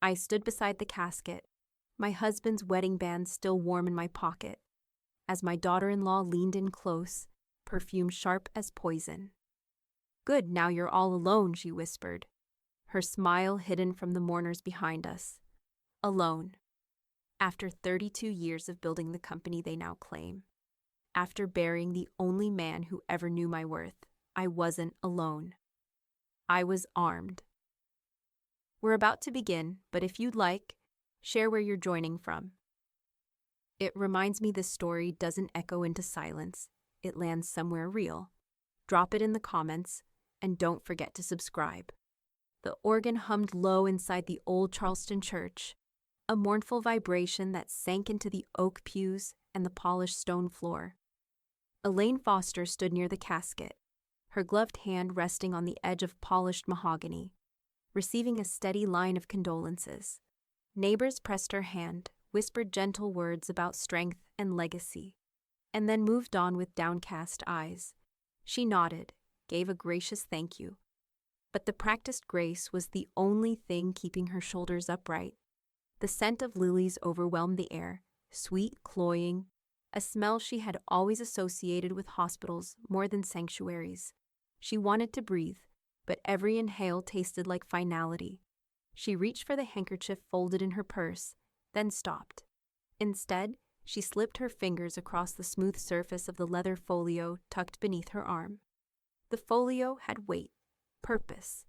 I stood beside the casket, my husband's wedding band still warm in my pocket, as my daughter-in-law leaned in close, perfume sharp as poison. "Good, now you're all alone," she whispered, her smile hidden from the mourners behind us. Alone. After 32 years of building the company they now claim. After burying the only man who ever knew my worth, I wasn't alone. I was armed. We're about to begin, but if you'd like, share where you're joining from. It reminds me this story doesn't echo into silence. It lands somewhere real. Drop it in the comments, and don't forget to subscribe. The organ hummed low inside the old Charleston church, a mournful vibration that sank into the oak pews and the polished stone floor. Elaine Foster stood near the casket, her gloved hand resting on the edge of polished mahogany, receiving a steady line of condolences. Neighbors pressed her hand, whispered gentle words about strength and legacy, and then moved on with downcast eyes. She nodded, gave a gracious thank you. But the practiced grace was the only thing keeping her shoulders upright. The scent of lilies overwhelmed the air, sweet, cloying, a smell she had always associated with hospitals more than sanctuaries. She wanted to breathe, but every inhale tasted like finality. She reached for the handkerchief folded in her purse, then stopped. Instead, she slipped her fingers across the smooth surface of the leather folio tucked beneath her arm. The folio had weight, purpose.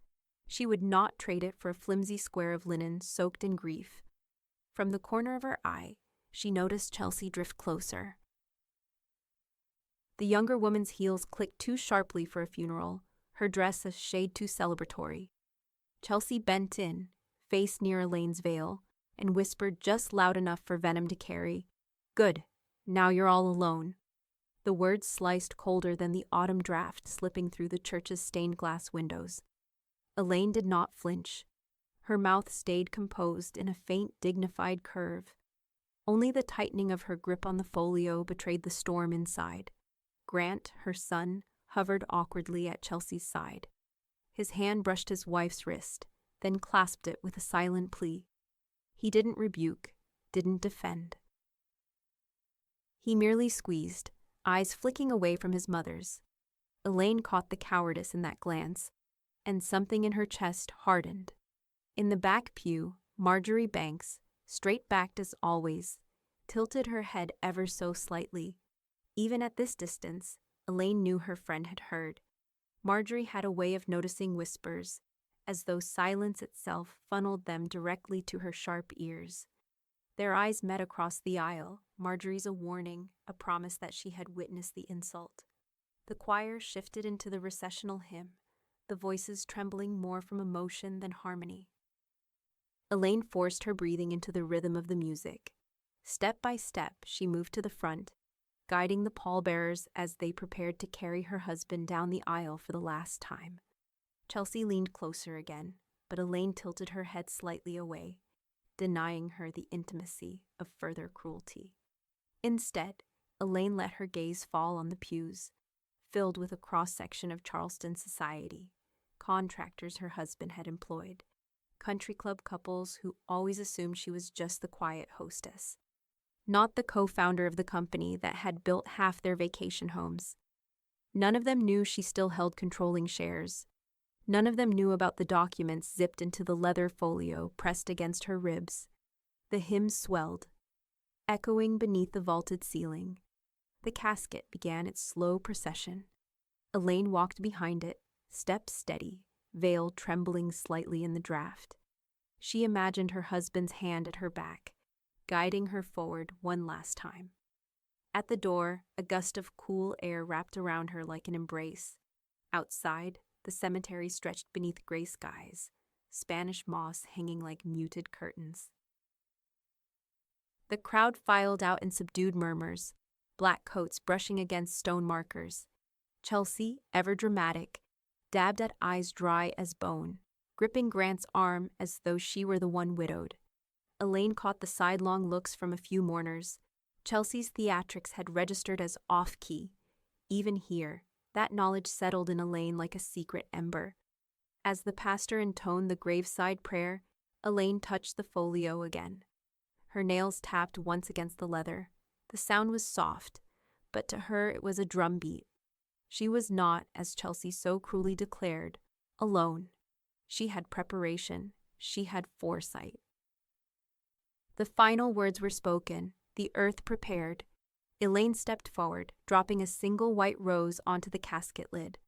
She would not trade it for a flimsy square of linen soaked in grief. From the corner of her eye, she noticed Chelsea drift closer. The younger woman's heels clicked too sharply for a funeral, her dress a shade too celebratory. Chelsea bent in, face near Elaine's veil, and whispered just loud enough for Venom to carry, "Good, now you're all alone." The words sliced colder than the autumn draft slipping through the church's stained glass windows. Elaine did not flinch. Her mouth stayed composed in a faint, dignified curve. Only the tightening of her grip on the folio betrayed the storm inside. Grant, her son, hovered awkwardly at Chelsea's side. His hand brushed his wife's wrist, then clasped it with a silent plea. He didn't rebuke, didn't defend. He merely squeezed, eyes flicking away from his mother's. Elaine caught the cowardice in that glance, and something in her chest hardened. In the back pew, Marjorie Banks, straight-backed as always, tilted her head ever so slightly. Even at this distance, Elaine knew her friend had heard. Marjorie had a way of noticing whispers, as though silence itself funneled them directly to her sharp ears. Their eyes met across the aisle, Marjorie's a warning, a promise that she had witnessed the insult. The choir shifted into the recessional hymn, the voices trembling more from emotion than harmony. Elaine forced her breathing into the rhythm of the music. Step by step, she moved to the front, guiding the pallbearers as they prepared to carry her husband down the aisle for the last time. Chelsea leaned closer again, but Elaine tilted her head slightly away, denying her the intimacy of further cruelty. Instead, Elaine let her gaze fall on the pews, filled with a cross-section of Charleston society, contractors her husband had employed, country club couples who always assumed she was just the quiet hostess, not the co-founder of the company that had built half their vacation homes. None of them knew she still held controlling shares. None of them knew about the documents zipped into the leather folio pressed against her ribs. The hymn swelled, echoing beneath the vaulted ceiling. The casket began its slow procession. Elaine walked behind it, step steady, veil trembling slightly in the draft. She imagined her husband's hand at her back, guiding her forward one last time. At the door, a gust of cool air wrapped around her like an embrace. Outside, the cemetery stretched beneath gray skies, Spanish moss hanging like muted curtains. The crowd filed out in subdued murmurs, black coats brushing against stone markers. Chelsea, ever dramatic, dabbed at eyes dry as bone, gripping Grant's arm as though she were the one widowed. Elaine caught the sidelong looks from a few mourners. Chelsea's theatrics had registered as off-key. Even here, that knowledge settled in Elaine like a secret ember. As the pastor intoned the graveside prayer, Elaine touched the folio again. Her nails tapped once against the leather. The sound was soft, but to her it was a drumbeat. She was not, as Chelsea so cruelly declared, alone. She had preparation. She had foresight. The final words were spoken, the earth prepared. Elaine stepped forward, dropping a single white rose onto the casket lid.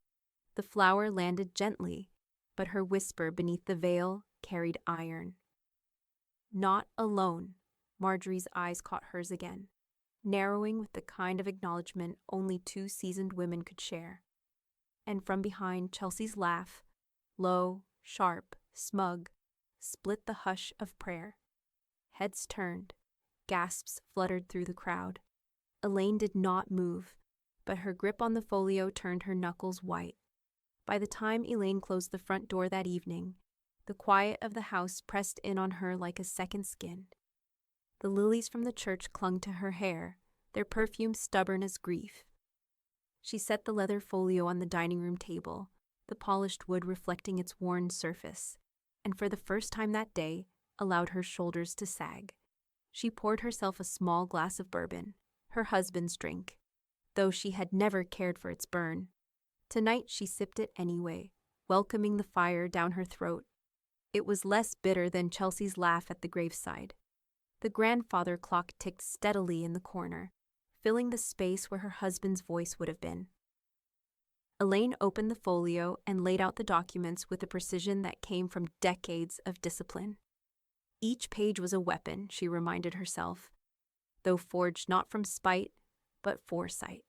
The flower landed gently, but her whisper beneath the veil carried iron. Not alone. Marjorie's eyes caught hers again, narrowing with the kind of acknowledgement only two seasoned women could share. And from behind, Chelsea's laugh, low, sharp, smug, split the hush of prayer. Heads turned, gasps fluttered through the crowd. Elaine did not move, but her grip on the folio turned her knuckles white. By the time Elaine closed the front door that evening, the quiet of the house pressed in on her like a second skin. The lilies from the church clung to her hair, their perfume stubborn as grief. She set the leather folio on the dining room table, the polished wood reflecting its worn surface, and for the first time that day, allowed her shoulders to sag. She poured herself a small glass of bourbon, her husband's drink, though she had never cared for its burn. Tonight she sipped it anyway, welcoming the fire down her throat. It was less bitter than Chelsea's laugh at the graveside. The grandfather clock ticked steadily in the corner, filling the space where her husband's voice would have been. Elaine opened the folio and laid out the documents with a precision that came from decades of discipline. Each page was a weapon, she reminded herself, though forged not from spite, but foresight.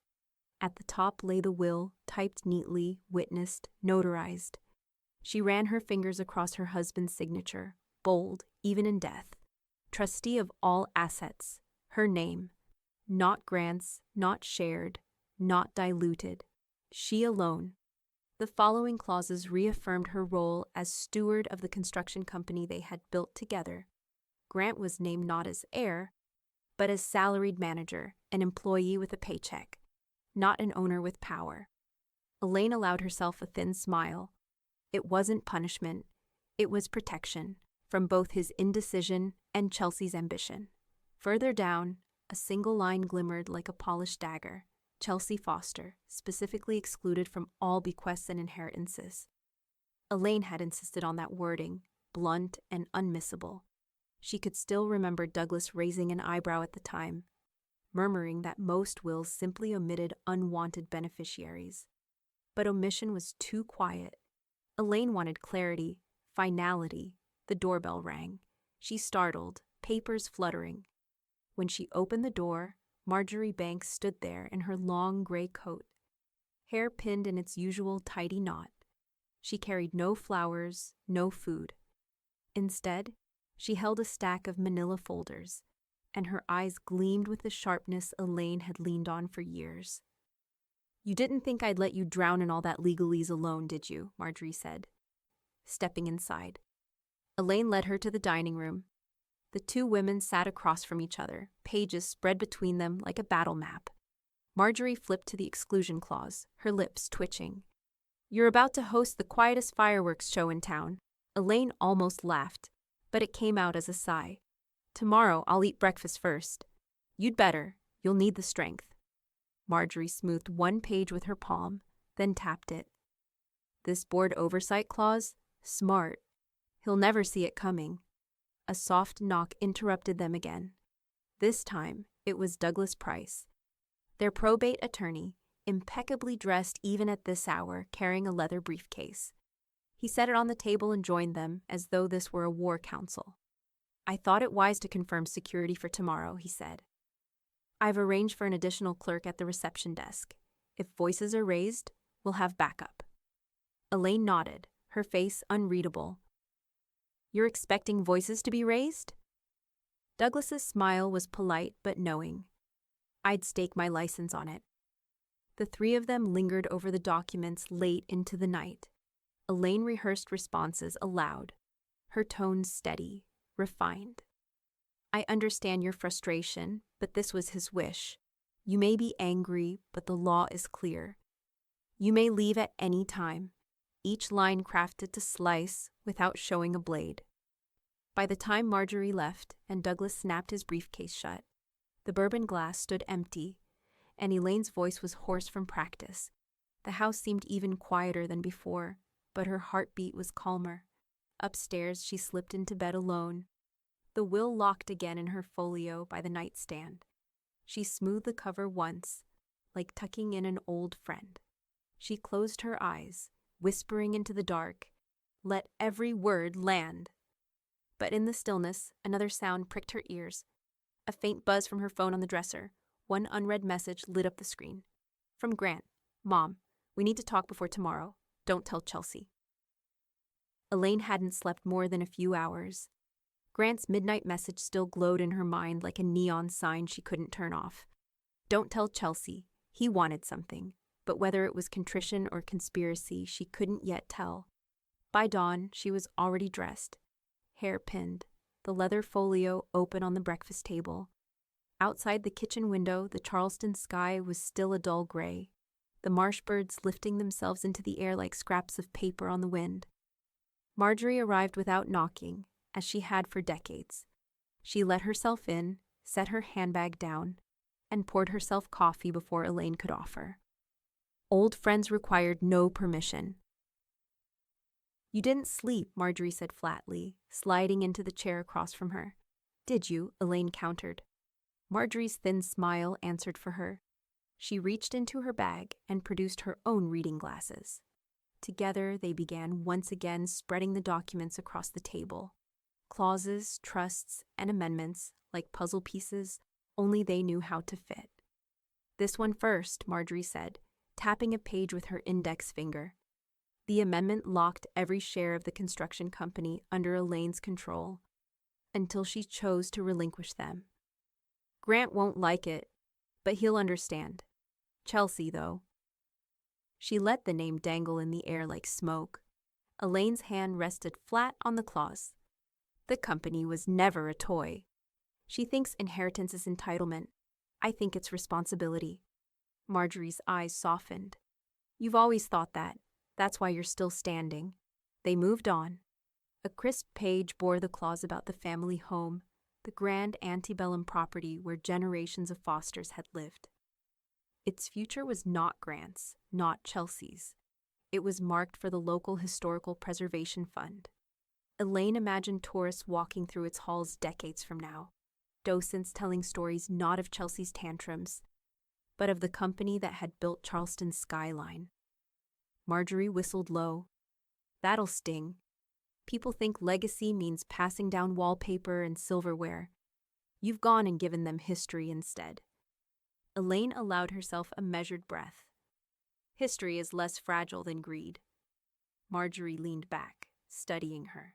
At the top lay the will, typed neatly, witnessed, notarized. She ran her fingers across her husband's signature, bold, even in death. Trustee of all assets, her name. Not grants, not shared, not diluted. She alone. The following clauses reaffirmed her role as steward of the construction company they had built together. Grant was named not as heir, but as salaried manager, an employee with a paycheck, not an owner with power. Elaine allowed herself a thin smile. It wasn't punishment, it was protection, from both his indecision and Chelsea's ambition. Further down, a single line glimmered like a polished dagger. Chelsea Foster, specifically excluded from all bequests and inheritances. Elaine had insisted on that wording, blunt and unmissable. She could still remember Douglas raising an eyebrow at the time, murmuring that most wills simply omitted unwanted beneficiaries. But omission was too quiet. Elaine wanted clarity, finality. The doorbell rang. She startled, papers fluttering. When she opened the door, Marjorie Banks stood there in her long gray coat, hair pinned in its usual tidy knot. She carried no flowers, no food. Instead, she held a stack of manila folders, and her eyes gleamed with the sharpness Elaine had leaned on for years. "You didn't think I'd let you drown in all that legalese alone, did you?" Marjorie said, stepping inside. Elaine led her to the dining room. The two women sat across from each other, pages spread between them like a battle map. Marjorie flipped to the exclusion clause, her lips twitching. "You're about to host the quietest fireworks show in town." Elaine almost laughed, but it came out as a sigh. "Tomorrow I'll eat breakfast first." "You'd better. You'll need the strength." Marjorie smoothed one page with her palm, then tapped it. "This board oversight clause? Smart. He'll never see it coming." A soft knock interrupted them again. This time, it was Douglas Price, their probate attorney, impeccably dressed even at this hour, carrying a leather briefcase. He set it on the table and joined them, as though this were a war council. "I thought it wise to confirm security for tomorrow," he said. "I've arranged for an additional clerk at the reception desk. If voices are raised, we'll have backup." Elaine nodded, her face unreadable. "You're expecting voices to be raised?" Douglas's smile was polite but knowing. "I'd stake my license on it." The three of them lingered over the documents late into the night. Elaine rehearsed responses aloud, her tones steady, refined. "I understand your frustration, but this was his wish. You may be angry, but the law is clear. You may leave at any time, each line crafted to slice without showing a blade." By the time Marjorie left and Douglas snapped his briefcase shut, the bourbon glass stood empty, and Elaine's voice was hoarse from practice. The house seemed even quieter than before, but her heartbeat was calmer. Upstairs, she slipped into bed alone, the will locked again in her folio by the nightstand. She smoothed the cover once, like tucking in an old friend. She closed her eyes, whispering into the dark, "Let every word land." But in the stillness, another sound pricked her ears. A faint buzz from her phone on the dresser. One unread message lit up the screen. From Grant. "Mom, we need to talk before tomorrow. Don't tell Chelsea." Elaine hadn't slept more than a few hours. Grant's midnight message still glowed in her mind like a neon sign she couldn't turn off. Don't tell Chelsea. He wanted something, but whether it was contrition or conspiracy, she couldn't yet tell. By dawn, she was already dressed, hair pinned, the leather folio open on the breakfast table. Outside the kitchen window, the Charleston sky was still a dull gray, the marsh birds lifting themselves into the air like scraps of paper on the wind. Marjorie arrived without knocking, as she had for decades. She let herself in, set her handbag down, and poured herself coffee before Elaine could offer. Old friends required no permission. "You didn't sleep," Marjorie said flatly, sliding into the chair across from her. "Did you?" Elaine countered. Marjorie's thin smile answered for her. She reached into her bag and produced her own reading glasses. Together, they began once again spreading the documents across the table. Clauses, trusts, and amendments, like puzzle pieces, only they knew how to fit. "This one first," Marjorie said, tapping a page with her index finger. The amendment locked every share of the construction company under Elaine's control, until she chose to relinquish them. "Grant won't like it, but he'll understand. Chelsea, though." She let the name dangle in the air like smoke. Elaine's hand rested flat on the clause. "The company was never a toy. She thinks inheritance is entitlement. I think it's responsibility." Marjorie's eyes softened. "You've always thought that. That's why you're still standing." They moved on. A crisp page bore the clause about the family home, the grand antebellum property where generations of Fosters had lived. Its future was not Grant's, not Chelsea's. It was marked for the local historical preservation fund. Elaine imagined tourists walking through its halls decades from now, docents telling stories not of Chelsea's tantrums, but of the company that had built Charleston's skyline. Marjorie whistled low. "That'll sting. People think legacy means passing down wallpaper and silverware. You've gone and given them history instead." Elaine allowed herself a measured breath. "History is less fragile than greed." Marjorie leaned back, studying her.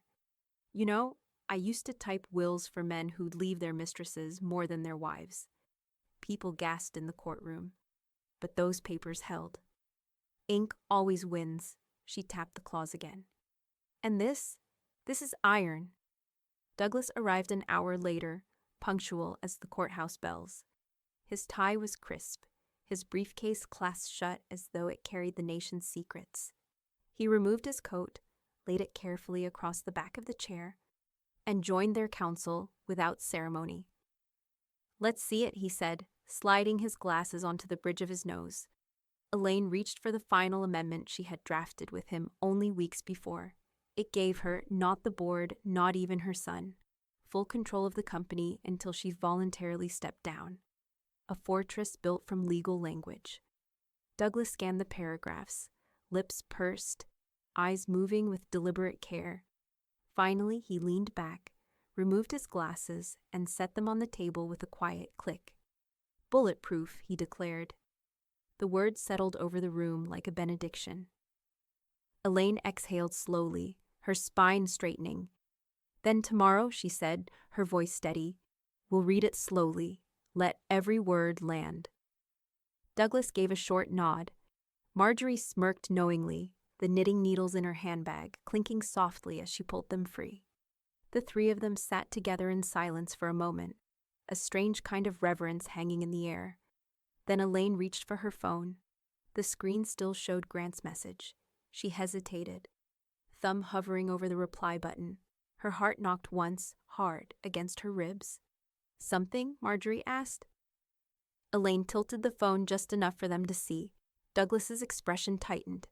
"You know, I used to type wills for men who'd leave their mistresses more than their wives." People gasped in the courtroom, but those papers held. "Ink always wins." She tapped the clause again. "And this is iron." Douglas arrived an hour later, punctual as the courthouse bells. His tie was crisp, his briefcase clasped shut as though it carried the nation's secrets. He removed his coat, laid it carefully across the back of the chair, and joined their counsel without ceremony. "Let's see it," he said, sliding his glasses onto the bridge of his nose. Elaine reached for the final amendment she had drafted with him only weeks before. It gave her, not the board, not even her son, full control of the company until she voluntarily stepped down. A fortress built from legal language. Douglas scanned the paragraphs, lips pursed, eyes moving with deliberate care. Finally, he leaned back, removed his glasses, and set them on the table with a quiet click. "Bulletproof," he declared. The words settled over the room like a benediction. Elaine exhaled slowly, her spine straightening. "Then tomorrow," she said, her voice steady, "we'll read it slowly. Let every word land." Douglas gave a short nod. Marjorie smirked knowingly, the knitting needles in her handbag clinking softly as she pulled them free. The three of them sat together in silence for a moment, a strange kind of reverence hanging in the air. Then Elaine reached for her phone. The screen still showed Grant's message. She hesitated, thumb hovering over the reply button. Her heart knocked once, hard, against her ribs. "Something?" Marjorie asked. Elaine tilted the phone just enough for them to see. Douglas's expression tightened.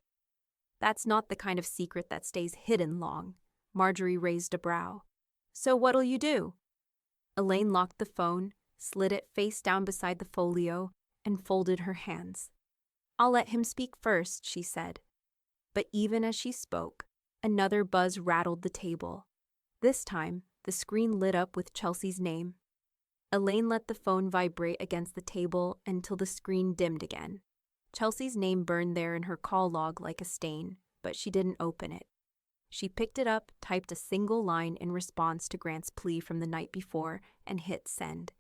"That's not the kind of secret that stays hidden long." Marjorie raised a brow. "So what'll you do?" Elaine locked the phone, slid it face down beside the folio, and folded her hands. "I'll let him speak first," she said. But even as she spoke, another buzz rattled the table. This time, the screen lit up with Chelsea's name. Elaine let the phone vibrate against the table until the screen dimmed again. Chelsea's name burned there in her call log like a stain, but she didn't open it. She picked it up, typed a single line in response to Grant's plea from the night before, and hit send.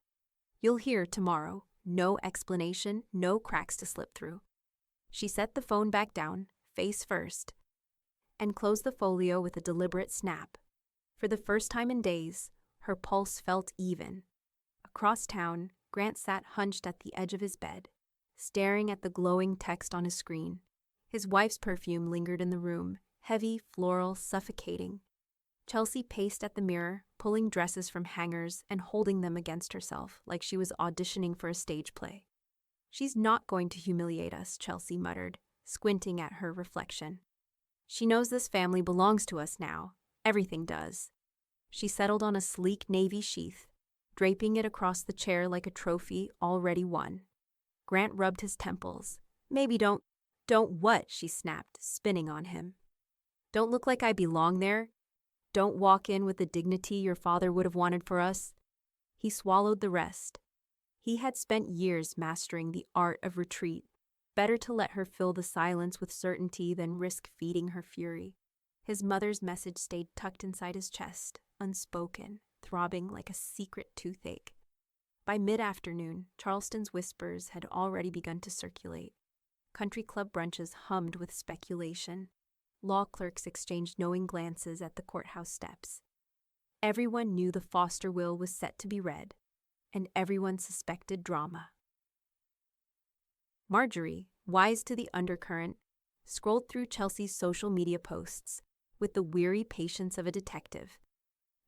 "You'll hear tomorrow. No explanation, no cracks to slip through." She set the phone back down, face first, and closed the folio with a deliberate snap. For the first time in days, her pulse felt even. Across town, Grant sat hunched at the edge of his bed, staring at the glowing text on his screen. His wife's perfume lingered in the room, heavy, floral, suffocating. Chelsea paced at the mirror, pulling dresses from hangers and holding them against herself like she was auditioning for a stage play. "She's not going to humiliate us," Chelsea muttered, squinting at her reflection. "She knows this family belongs to us now. Everything does." She settled on a sleek navy sheath, draping it across the chair like a trophy already won. Grant rubbed his temples. "Maybe don't what?" she snapped, spinning on him. "Don't look like I belong there. Don't walk in with the dignity your father would have wanted for us." He swallowed the rest. He had spent years mastering the art of retreat. Better to let her fill the silence with certainty than risk feeding her fury. His mother's message stayed tucked inside his chest, unspoken, throbbing like a secret toothache. By mid-afternoon, Charleston's whispers had already begun to circulate. Country club brunches hummed with speculation. Law clerks exchanged knowing glances at the courthouse steps. Everyone knew the foster will was set to be read, and everyone suspected drama. Marjorie, wise to the undercurrent, scrolled through Chelsea's social media posts with the weary patience of a detective.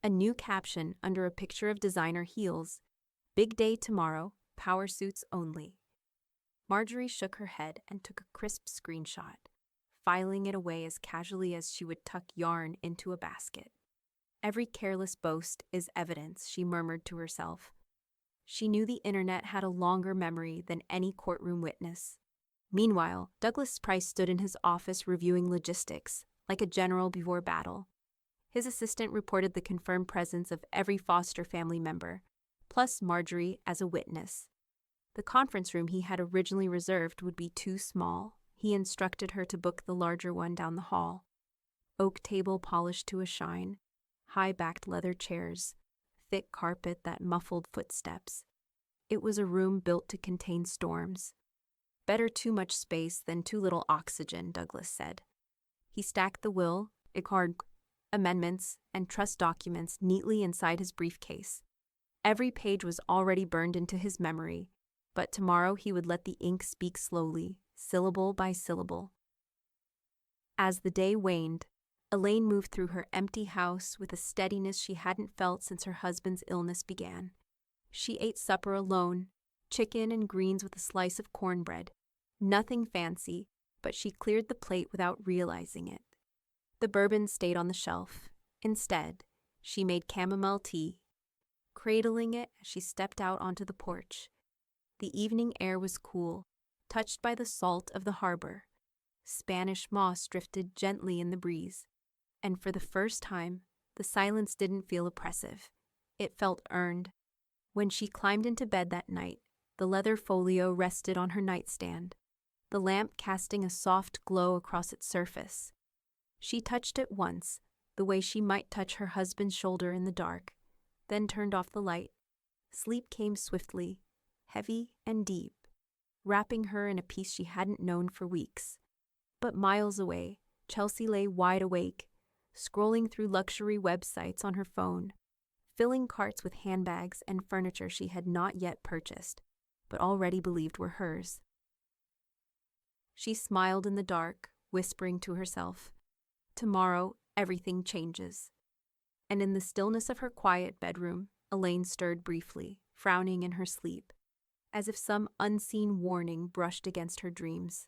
A new caption under a picture of designer heels: "Big day tomorrow, power suits only." Marjorie shook her head and took a crisp screenshot, filing it away as casually as she would tuck yarn into a basket. "Every careless boast is evidence," she murmured to herself. She knew the internet had a longer memory than any courtroom witness. Meanwhile, Douglas Price stood in his office reviewing logistics, like a general before battle. His assistant reported the confirmed presence of every foster family member, plus Marjorie as a witness. The conference room he had originally reserved would be too small. He instructed her to book the larger one down the hall. Oak table polished to a shine, high-backed leather chairs, thick carpet that muffled footsteps. It was a room built to contain storms. Better too much space than too little oxygen, Douglas said. He stacked the will, amendments, and trust documents neatly inside his briefcase. Every page was already burned into his memory, but tomorrow he would let the ink speak slowly, syllable by syllable. As the day waned, Elaine moved through her empty house with a steadiness she hadn't felt since her husband's illness began. She ate supper alone, chicken and greens with a slice of cornbread. Nothing fancy, but she cleared the plate without realizing it. The bourbon stayed on the shelf. Instead, she made chamomile tea, cradling it as she stepped out onto the porch. The evening air was cool, touched by the salt of the harbor. Spanish moss drifted gently in the breeze, and for the first time, the silence didn't feel oppressive. It felt earned. When she climbed into bed that night, the leather folio rested on her nightstand, the lamp casting a soft glow across its surface. She touched it once, the way she might touch her husband's shoulder in the dark, then turned off the light. Sleep came swiftly, heavy and deep, wrapping her in a peace she hadn't known for weeks. But miles away, Chelsea lay wide awake, scrolling through luxury websites on her phone, filling carts with handbags and furniture she had not yet purchased, but already believed were hers. She smiled in the dark, whispering to herself, "Tomorrow, everything changes." And in the stillness of her quiet bedroom, Elaine stirred briefly, frowning in her sleep, as if some unseen warning brushed against her dreams.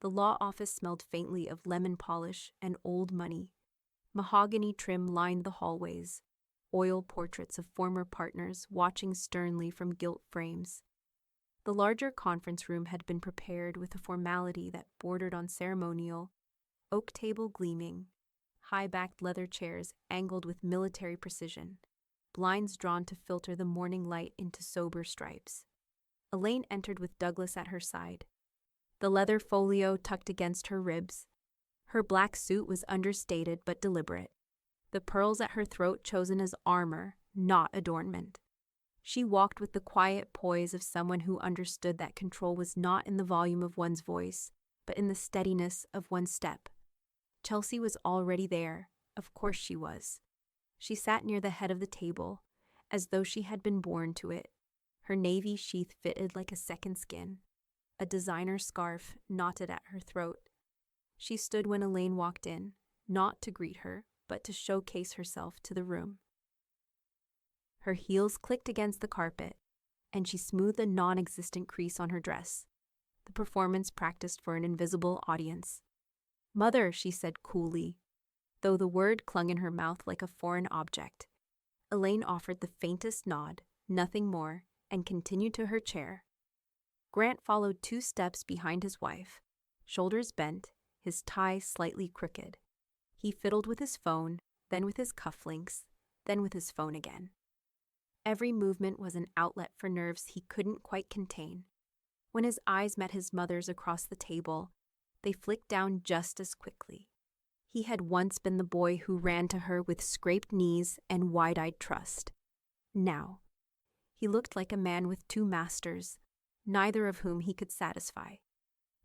The law office smelled faintly of lemon polish and old money. Mahogany trim lined the hallways, oil portraits of former partners watching sternly from gilt frames. The larger conference room had been prepared with a formality that bordered on ceremonial, oak table gleaming, high-backed leather chairs angled with military precision, blinds drawn to filter the morning light into sober stripes. Elaine entered with Douglas at her side, the leather folio tucked against her ribs. Her black suit was understated but deliberate, the pearls at her throat chosen as armor, not adornment. She walked with the quiet poise of someone who understood that control was not in the volume of one's voice, but in the steadiness of one's step. Chelsea was already there. Of course she was. She sat near the head of the table, as though she had been born to it. Her navy sheath fitted like a second skin, a designer scarf knotted at her throat. She stood when Elaine walked in, not to greet her, but to showcase herself to the room. Her heels clicked against the carpet, and she smoothed a non-existent crease on her dress, the performance practiced for an invisible audience. "Mother," she said coolly, though the word clung in her mouth like a foreign object. Elaine offered the faintest nod, nothing more, and continued to her chair. Grant followed 2 steps behind his wife, shoulders bent, his tie slightly crooked. He fiddled with his phone, then with his cufflinks, then with his phone again. Every movement was an outlet for nerves he couldn't quite contain. When his eyes met his mother's across the table, they flicked down just as quickly. He had once been the boy who ran to her with scraped knees and wide-eyed trust. Now, he looked like a man with 2 masters, neither of whom he could satisfy.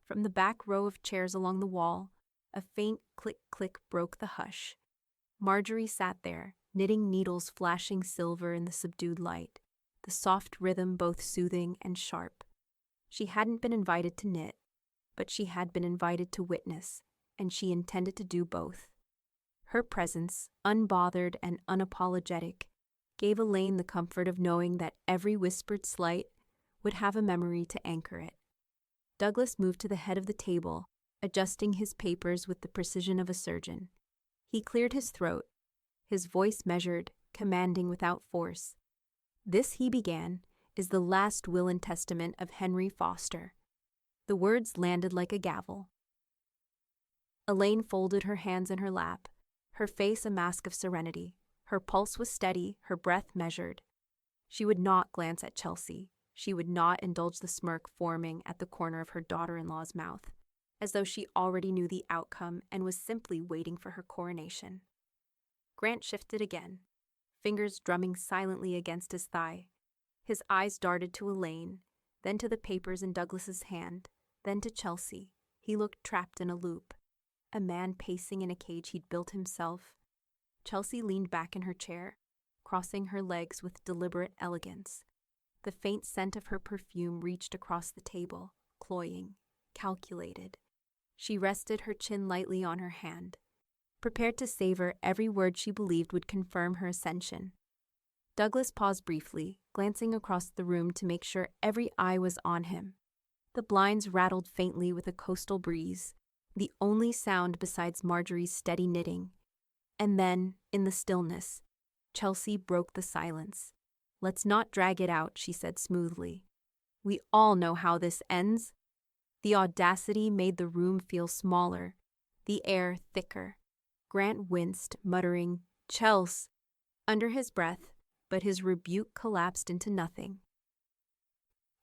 From the back row of chairs along the wall, a faint click-click broke the hush. Marjorie sat there, knitting needles flashing silver in the subdued light, the soft rhythm both soothing and sharp. She hadn't been invited to knit, but she had been invited to witness, and she intended to do both. Her presence, unbothered and unapologetic, gave Elaine the comfort of knowing that every whispered slight would have a memory to anchor it. Douglas moved to the head of the table, adjusting his papers with the precision of a surgeon. He cleared his throat, his voice measured, commanding without force. "This," he began, "is the last will and testament of Henry Foster." The words landed like a gavel. Elaine folded her hands in her lap, her face a mask of serenity. Her pulse was steady, her breath measured. She would not glance at Chelsea. She would not indulge the smirk forming at the corner of her daughter-in-law's mouth, as though she already knew the outcome and was simply waiting for her coronation. Grant shifted again, fingers drumming silently against his thigh. His eyes darted to Elaine, then to the papers in Douglas's hand, then to Chelsea. He looked trapped in a loop, a man pacing in a cage he'd built himself. Chelsea leaned back in her chair, crossing her legs with deliberate elegance. The faint scent of her perfume reached across the table, cloying, calculated. She rested her chin lightly on her hand, prepared to savor every word she believed would confirm her ascension. Douglas paused briefly, glancing across the room to make sure every eye was on him. The blinds rattled faintly with a coastal breeze, the only sound besides Marjorie's steady knitting. And then, in the stillness, Chelsea broke the silence. "Let's not drag it out," she said smoothly. "We all know how this ends." The audacity made the room feel smaller, the air thicker. Grant winced, muttering, "Chels," under his breath, but his rebuke collapsed into nothing.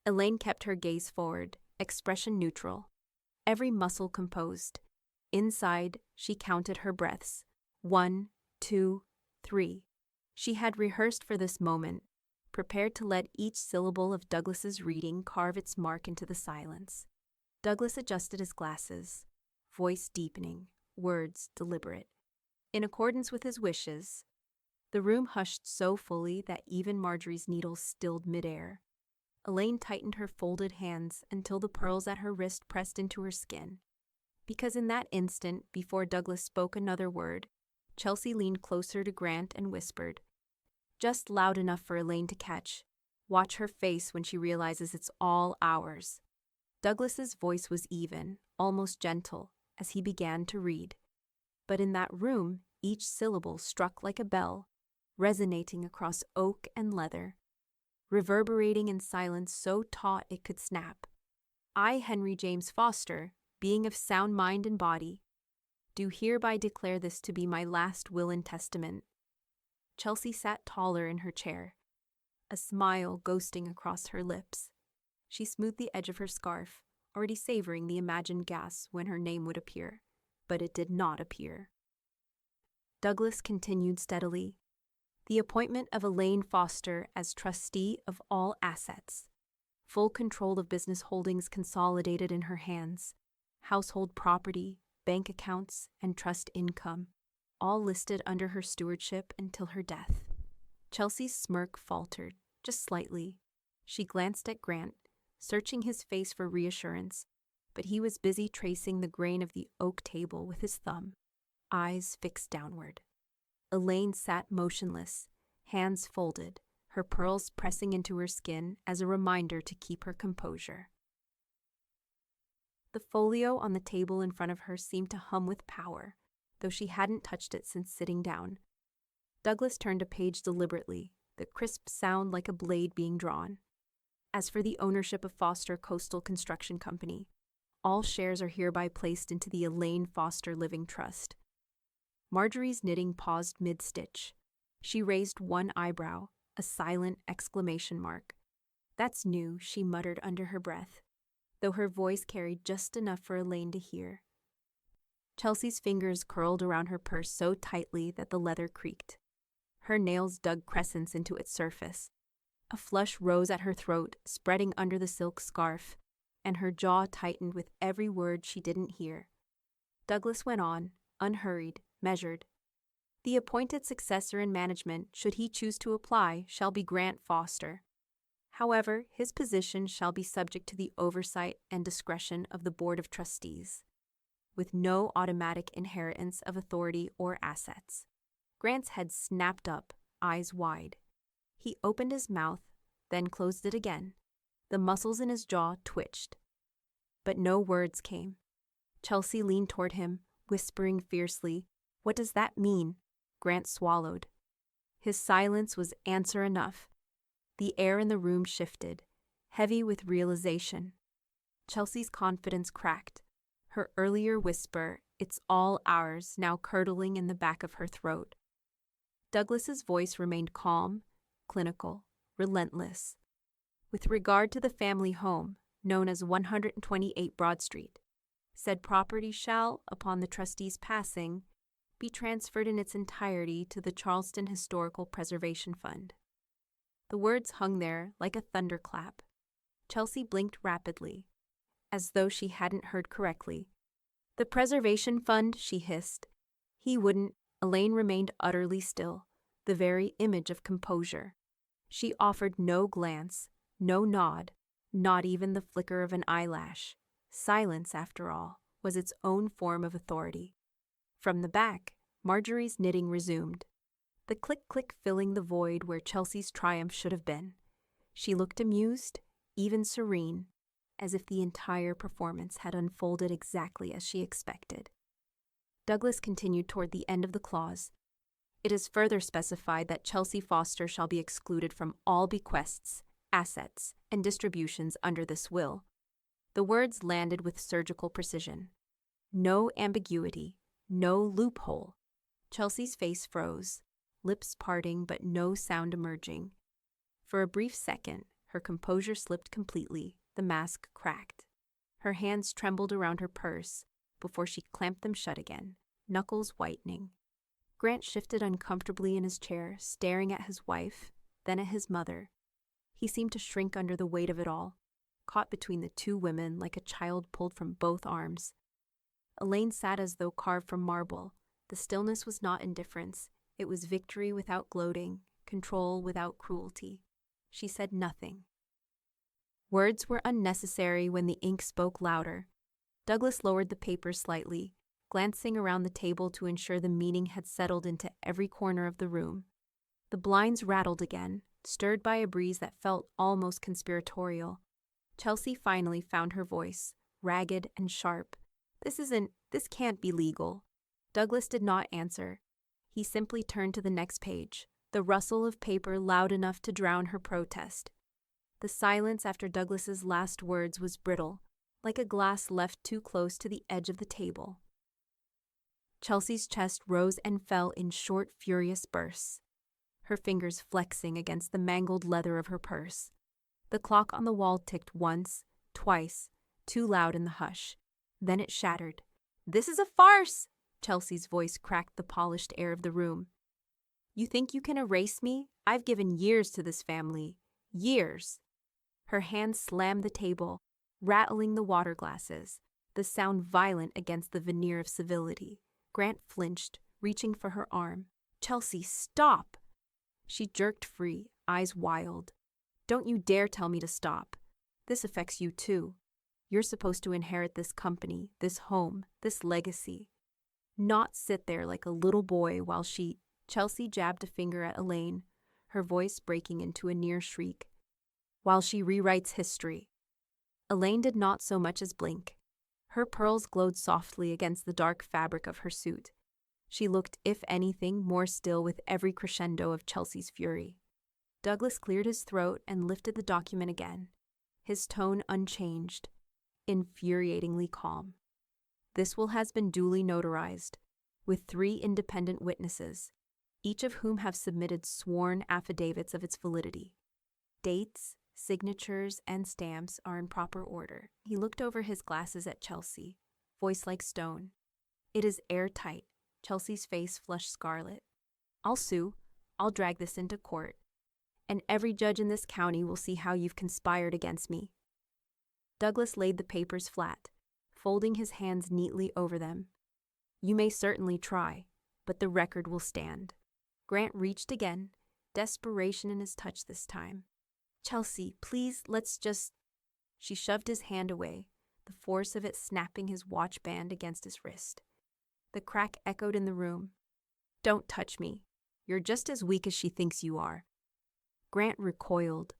Elaine kept her gaze forward, expression neutral, every muscle composed. Inside, she counted her breaths. 1, 2, 3. She had rehearsed for this moment, prepared to let each syllable of Douglas's reading carve its mark into the silence. Douglas adjusted his glasses, voice deepening, words deliberate. In accordance with his wishes, the room hushed so fully that even Marjorie's needles stilled midair. Elaine tightened her folded hands until the pearls at her wrist pressed into her skin. Because in that instant, before Douglas spoke another word, Chelsea leaned closer to Grant and whispered, just loud enough for Elaine to catch. Watch her face when she realizes it's all ours. Douglas's voice was even, almost gentle, as he began to read. But in that room, each syllable struck like a bell, resonating across oak and leather, reverberating in silence so taut it could snap. I, Henry James Foster, being of sound mind and body, do hereby declare this to be my last will and testament. Chelsea sat taller in her chair, a smile ghosting across her lips. She smoothed the edge of her scarf, already savoring the imagined gas when her name would appear, but it did not appear. Douglas continued steadily. The appointment of Elaine Foster as trustee of all assets. Full control of business holdings consolidated in her hands. Household property, bank accounts, and trust income, all listed under her stewardship until her death. Chelsea's smirk faltered, just slightly. She glanced at Grant, searching his face for reassurance, but he was busy tracing the grain of the oak table with his thumb, eyes fixed downward. Elaine sat motionless, hands folded, her pearls pressing into her skin as a reminder to keep her composure. The folio on the table in front of her seemed to hum with power, though she hadn't touched it since sitting down. Douglas turned a page deliberately, the crisp sound like a blade being drawn. As for the ownership of Foster Coastal Construction Company, all shares are hereby placed into the Elaine Foster Living Trust. Marjorie's knitting paused mid-stitch. She raised one eyebrow, a silent exclamation mark. That's new, she muttered under her breath, though her voice carried just enough for Elaine to hear. Chelsea's fingers curled around her purse so tightly that the leather creaked. Her nails dug crescents into its surface. A flush rose at her throat, spreading under the silk scarf, and her jaw tightened with every word she didn't hear. Douglas went on, unhurried, measured. The appointed successor in management, should he choose to apply, shall be Grant Foster. However, his position shall be subject to the oversight and discretion of the Board of Trustees, with no automatic inheritance of authority or assets. Grant's head snapped up, eyes wide. He opened his mouth, then closed it again. The muscles in his jaw twitched. But no words came. Chelsea leaned toward him, whispering fiercely, "What does that mean?" Grant swallowed. His silence was answer enough. The air in the room shifted, heavy with realization. Chelsea's confidence cracked. Her earlier whisper, "It's all ours," now curdling in the back of her throat. Douglas's voice remained calm, clinical, relentless. With regard to the family home, known as 128 Broad Street, said property shall, upon the trustee's passing, be transferred in its entirety to the Charleston Historical Preservation Fund. The words hung there like a thunderclap. Chelsea blinked rapidly, as though she hadn't heard correctly. "The Preservation Fund," she hissed. He wouldn't. Elaine remained utterly still, the very image of composure. She offered no glance, no nod, not even the flicker of an eyelash. Silence, after all, was its own form of authority. From the back, Marjorie's knitting resumed, the click-click filling the void where Chelsea's triumph should have been. She looked amused, even serene, as if the entire performance had unfolded exactly as she expected. Douglas continued toward the end of the clause. "It is further specified that Chelsea Foster shall be excluded from all bequests, assets, and distributions under this will." The words landed with surgical precision. No ambiguity, no loophole. Chelsea's face froze, lips parting but no sound emerging. For a brief second, her composure slipped completely, the mask cracked. Her hands trembled around her purse before she clamped them shut again, knuckles whitening. Grant shifted uncomfortably in his chair, staring at his wife, then at his mother. He seemed to shrink under the weight of it all, caught between the two women like a child pulled from both arms. Elaine sat as though carved from marble. The stillness was not indifference. It was victory without gloating, control without cruelty. She said nothing. Words were unnecessary when the ink spoke louder. Douglas lowered the paper slightly, glancing around the table to ensure the meaning had settled into every corner of the room. The blinds rattled again, stirred by a breeze that felt almost conspiratorial. Chelsea finally found her voice, ragged and sharp. This can't be legal." Douglas did not answer. He simply turned to the next page, the rustle of paper loud enough to drown her protest. The silence after Douglas's last words was brittle, like a glass left too close to the edge of the table. Chelsea's chest rose and fell in short, furious bursts, her fingers flexing against the mangled leather of her purse. The clock on the wall ticked once, twice, too loud in the hush. Then it shattered. "This is a farce!" Chelsea's voice cracked the polished air of the room. "You think you can erase me? I've given years to this family. Years." Her hand slammed the table, rattling the water glasses, the sound violent against the veneer of civility. Grant flinched, reaching for her arm. "Chelsea, stop!" She jerked free, eyes wild. "Don't you dare tell me to stop. This affects you too. You're supposed to inherit this company, this home, this legacy. Not sit there like a little boy while she—" Chelsea jabbed a finger at Elaine, her voice breaking into a near shriek. "While she rewrites history." Elaine did not so much as blink. Her pearls glowed softly against the dark fabric of her suit. She looked, if anything, more still with every crescendo of Chelsea's fury. Douglas cleared his throat and lifted the document again, his tone unchanged, infuriatingly calm. "This will has been duly notarized, with 3 independent witnesses, each of whom have submitted sworn affidavits of its validity. Dates, signatures, and stamps are in proper order." He looked over his glasses at Chelsea, voice like stone. "It is airtight." Chelsea's face flushed scarlet. "I'll sue. I'll drag this into court. And every judge in this county will see how you've conspired against me." Douglas laid the papers flat, folding his hands neatly over them. "You may certainly try, but the record will stand." Grant reached again, desperation in his touch this time. "Chelsea, please, let's just—" She shoved his hand away, the force of it snapping his watch band against his wrist. The crack echoed in the room. "Don't touch me. You're just as weak as she thinks you are." Grant recoiled,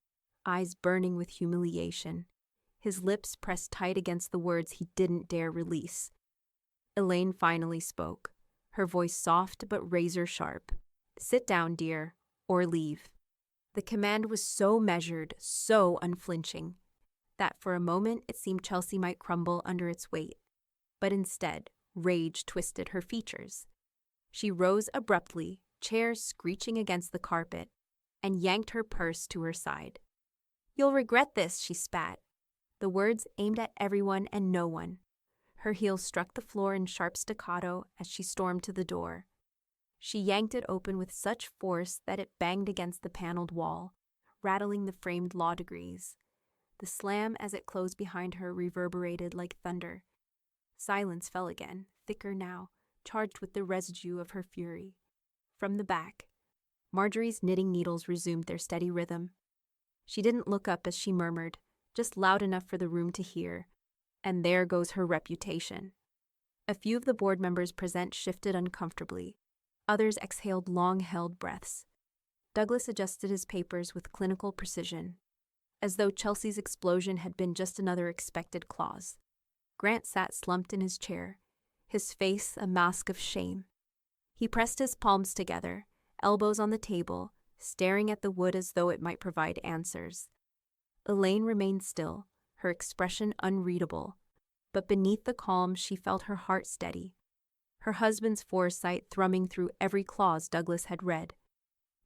eyes burning with humiliation, his lips pressed tight against the words he didn't dare release. Elaine finally spoke, her voice soft but razor-sharp. "Sit down, dear, or leave." The command was so measured, so unflinching, that for a moment it seemed Chelsea might crumble under its weight. But instead, rage twisted her features. She rose abruptly, chairs screeching against the carpet, and yanked her purse to her side. "You'll regret this," she spat, the words aimed at everyone and no one. Her heels struck the floor in sharp staccato as she stormed to the door. She yanked it open with such force that it banged against the paneled wall, rattling the framed law degrees. The slam as it closed behind her reverberated like thunder. Silence fell again, thicker now, charged with the residue of her fury. From the back, Marjorie's knitting needles resumed their steady rhythm. She didn't look up as she murmured, just loud enough for the room to hear, "And there goes her reputation." A few of the board members present shifted uncomfortably. Others exhaled long-held breaths. Douglas adjusted his papers with clinical precision, as though Chelsea's explosion had been just another expected clause. Grant sat slumped in his chair, his face a mask of shame. He pressed his palms together, elbows on the table, staring at the wood as though it might provide answers. Elaine remained still, her expression unreadable, but beneath the calm she felt her heart steady, her husband's foresight thrumming through every clause Douglas had read.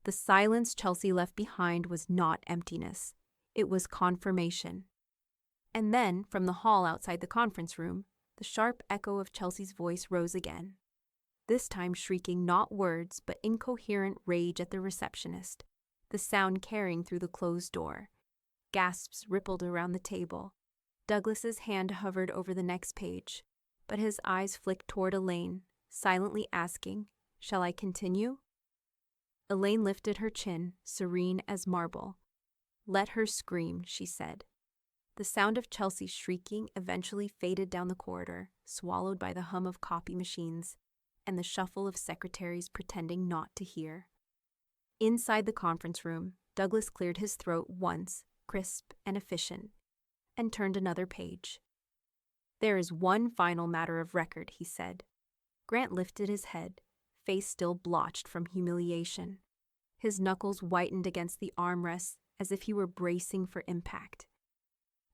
The silence Chelsea left behind was not emptiness. It was confirmation. And then, from the hall outside the conference room, the sharp echo of Chelsea's voice rose again, this time shrieking not words but incoherent rage at the receptionist, the sound carrying through the closed door. Gasps rippled around the table. Douglas's hand hovered over the next page, but his eyes flicked toward Elaine, silently asking, "Shall I continue?" Elaine lifted her chin, serene as marble. "Let her scream," she said. The sound of Chelsea shrieking eventually faded down the corridor, swallowed by the hum of copy machines and the shuffle of secretaries pretending not to hear. Inside the conference room, Douglas cleared his throat once, crisp and efficient, and turned another page. "There is one final matter of record," he said. Grant lifted his head, face still blotched from humiliation. His knuckles whitened against the armrests as if he were bracing for impact.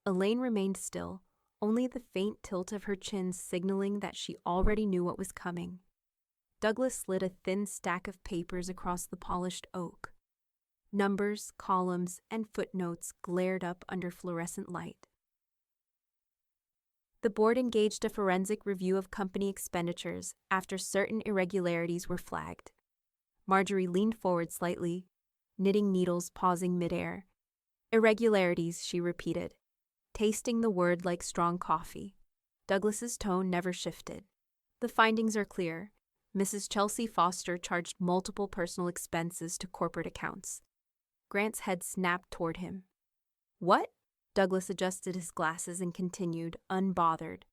Elaine remained still, only the faint tilt of her chin signaling that she already knew what was coming. Douglas slid a thin stack of papers across the polished oak. Numbers, columns, and footnotes glared up under fluorescent light. The board engaged a forensic review of company expenditures after certain irregularities were flagged. Marjorie leaned forward slightly, knitting needles pausing midair. "Irregularities," she repeated, tasting the word like strong coffee. Douglas's tone never shifted. "The findings are clear. Mrs. Chelsea Foster charged multiple personal expenses to corporate accounts." Grant's head snapped toward him. "What?" Douglas adjusted his glasses and continued, unbothered.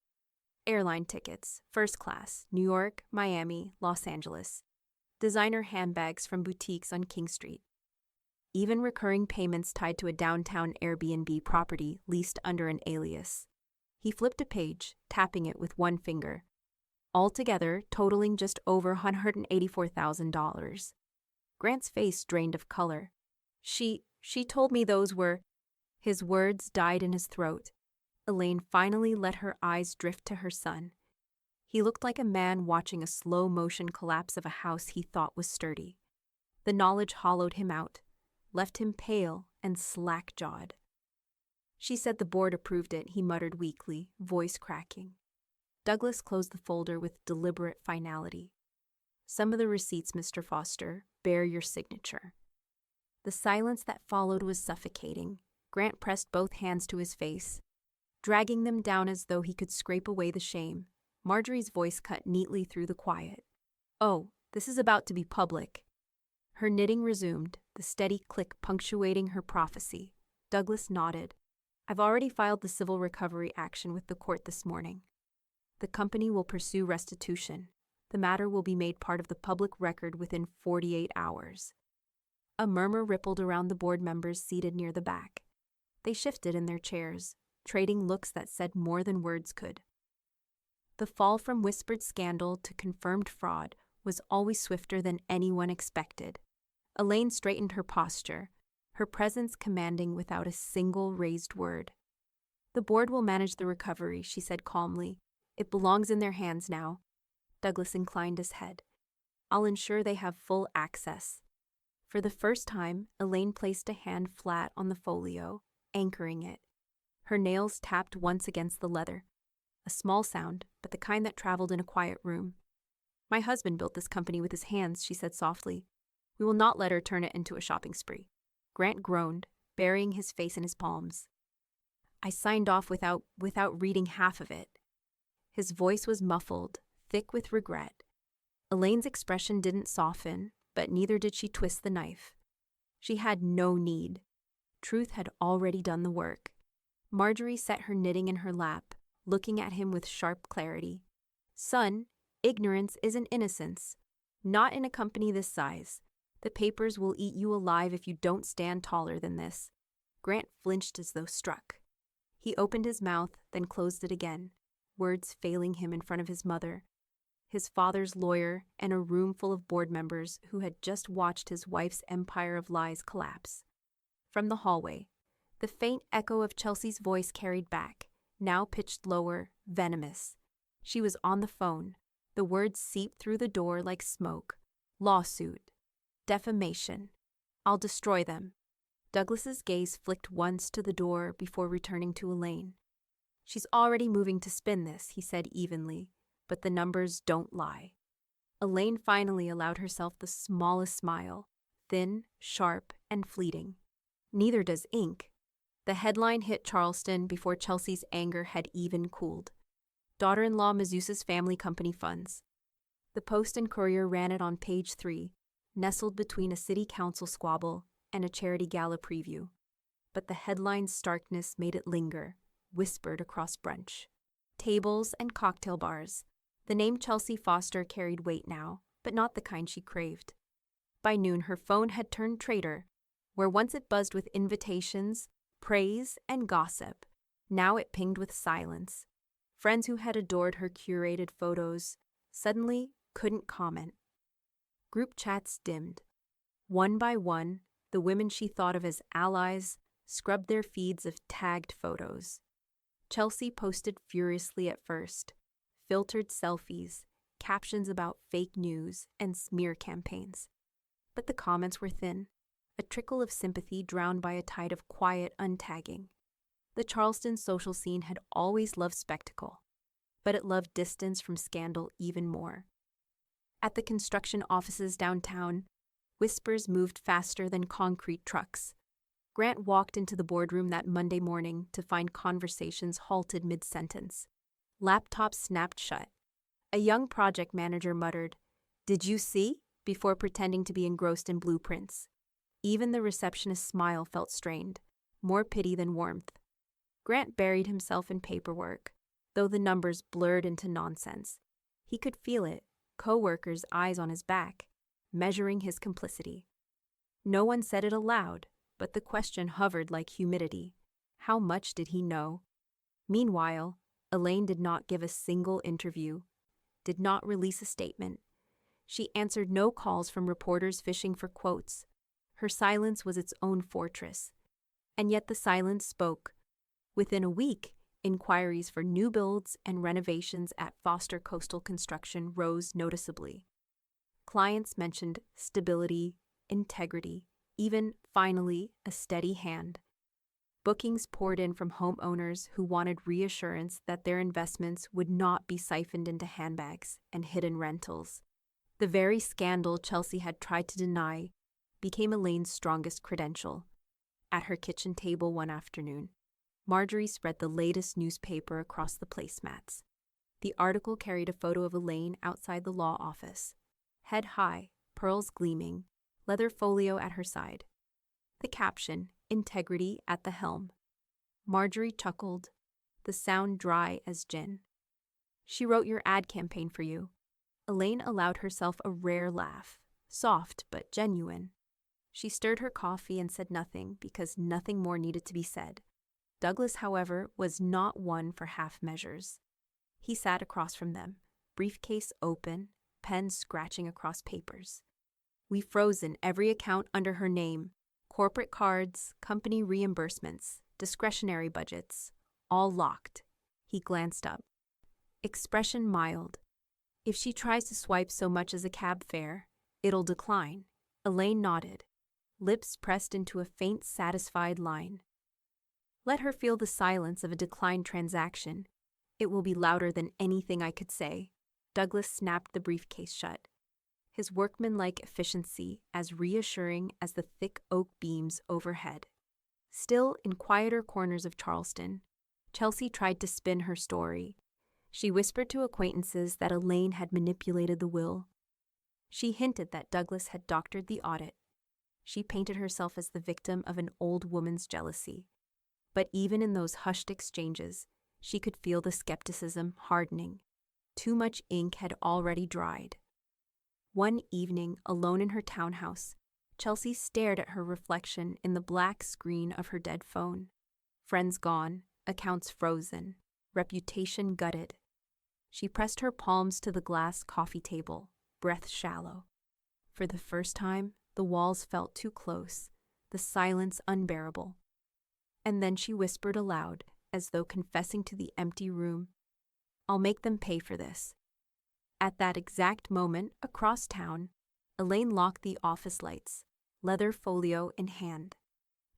"Airline tickets, first class, New York, Miami, Los Angeles. Designer handbags from boutiques on King Street. Even recurring payments tied to a downtown Airbnb property leased under an alias." He flipped a page, tapping it with one finger. "Altogether, totaling just over $184,000. Grant's face drained of color. She told me those were..." His words died in his throat. Elaine finally let her eyes drift to her son. He looked like a man watching a slow-motion collapse of a house he thought was sturdy. The knowledge hollowed him out, left him pale and slack-jawed. "She said the board approved it," he muttered weakly, voice cracking. Douglas closed the folder with deliberate finality. "Some of the receipts, Mr. Foster, bear your signature." The silence that followed was suffocating. Grant pressed both hands to his face, dragging them down as though he could scrape away the shame. Marjorie's voice cut neatly through the quiet. "Oh, this is about to be public." Her knitting resumed, the steady click punctuating her prophecy. Douglas nodded. "I've already filed the civil recovery action with the court this morning. The company will pursue restitution. The matter will be made part of the public record within 48 hours. A murmur rippled around the board members seated near the back. They shifted in their chairs, trading looks that said more than words could. The fall from whispered scandal to confirmed fraud was always swifter than anyone expected. Elaine straightened her posture, her presence commanding without a single raised word. "The board will manage the recovery," she said calmly. "It belongs in their hands now." Douglas inclined his head. "I'll ensure they have full access." For the first time, Elaine placed a hand flat on the folio, anchoring it. Her nails tapped once against the leather. A small sound, but the kind that traveled in a quiet room. "My husband built this company with his hands," she said softly. "We will not let her turn it into a shopping spree." Grant groaned, burying his face in his palms. "I signed off without reading half of it." His voice was muffled, thick with regret. Elaine's expression didn't soften, but neither did she twist the knife. She had no need. Truth had already done the work. Marjorie set her knitting in her lap, looking at him with sharp clarity. "Son, ignorance isn't innocence. Not in a company this size. The papers will eat you alive if you don't stand taller than this." Grant flinched as though struck. He opened his mouth, then closed it again, words failing him in front of his mother, his father's lawyer, and a room full of board members who had just watched his wife's empire of lies collapse. From the hallway, the faint echo of Chelsea's voice carried back, now pitched lower, venomous. She was on the phone. The words seeped through the door like smoke. "Lawsuit. Defamation. I'll destroy them." Douglas's gaze flicked once to the door before returning to Elaine. "She's already moving to spin this," he said evenly, "but the numbers don't lie." Elaine finally allowed herself the smallest smile, thin, sharp, and fleeting. "Neither does ink." The headline hit Charleston before Chelsea's anger had even cooled. "Daughter-in-law Mazzusa's family company funds." The Post and Courier ran it on page 3, nestled between a city council squabble and a charity gala preview. but the headline's starkness made it linger, whispered across brunch. Tables and cocktail bars. The name Chelsea Foster carried weight now, but not the kind she craved. By noon, her phone had turned traitor. Where once it buzzed with invitations, praise, and gossip, now it pinged with silence. Friends who had adored her curated photos suddenly couldn't comment. Group chats dimmed. One by one, the women she thought of as allies scrubbed their feeds of tagged photos. Chelsea posted furiously at first, filtered selfies, captions about fake news, and smear campaigns. But the comments were thin, a trickle of sympathy drowned by a tide of quiet untagging. The Charleston social scene had always loved spectacle, but it loved distance from scandal even more. At the construction offices downtown, whispers moved faster than concrete trucks. Grant walked into the boardroom that Monday morning to find conversations halted mid-sentence. Laptops snapped shut. A young project manager muttered, "Did you see?" before pretending to be engrossed in blueprints. Even the receptionist's smile felt strained, more pity than warmth. Grant buried himself in paperwork, though the numbers blurred into nonsense. He could feel it, co-workers' eyes on his back, measuring his complicity. No one said it aloud, but the question hovered like humidity. How much did he know? Meanwhile, Elaine did not give a single interview, did not release a statement. She answered no calls from reporters fishing for quotes. Her silence was its own fortress. And yet the silence spoke. Within a week, inquiries for new builds and renovations at Foster Coastal Construction rose noticeably. Clients mentioned stability, integrity, even, finally, a steady hand. Bookings poured in from homeowners who wanted reassurance that their investments would not be siphoned into handbags and hidden rentals. The very scandal Chelsea had tried to deny became Elaine's strongest credential. At her kitchen table one afternoon, Marjorie spread the latest newspaper across the placemats. The article carried a photo of Elaine outside the law office, head high, pearls gleaming, leather folio at her side. The caption, "Integrity at the helm." Marjorie chuckled, the sound dry as gin. "She wrote your ad campaign for you." Elaine allowed herself a rare laugh, soft but genuine. She stirred her coffee and said nothing because nothing more needed to be said. Douglas, however, was not one for half measures. He sat across from them, briefcase open, pen scratching across papers. "We've frozen every account under her name. Corporate cards, company reimbursements, discretionary budgets, all locked." He glanced up. Expression mild. "If she tries to swipe so much as a cab fare, it'll decline." Elaine nodded, lips pressed into a faint, satisfied line. "Let her feel the silence of a declined transaction. It will be louder than anything I could say." Douglas snapped the briefcase shut, his workmanlike efficiency as reassuring as the thick oak beams overhead. Still, in quieter corners of Charleston, Chelsea tried to spin her story. She whispered to acquaintances that Elaine had manipulated the will. She hinted that Douglas had doctored the audit. She painted herself as the victim of an old woman's jealousy. But even in those hushed exchanges, she could feel the skepticism hardening. Too much ink had already dried. One evening, alone in her townhouse, Chelsea stared at her reflection in the black screen of her dead phone. Friends gone, accounts frozen, reputation gutted. She pressed her palms to the glass coffee table, breath shallow. For the first time, the walls felt too close, the silence unbearable. And then she whispered aloud, as though confessing to the empty room, "I'll make them pay for this." At that exact moment, across town, Elaine locked the office lights, leather folio in hand.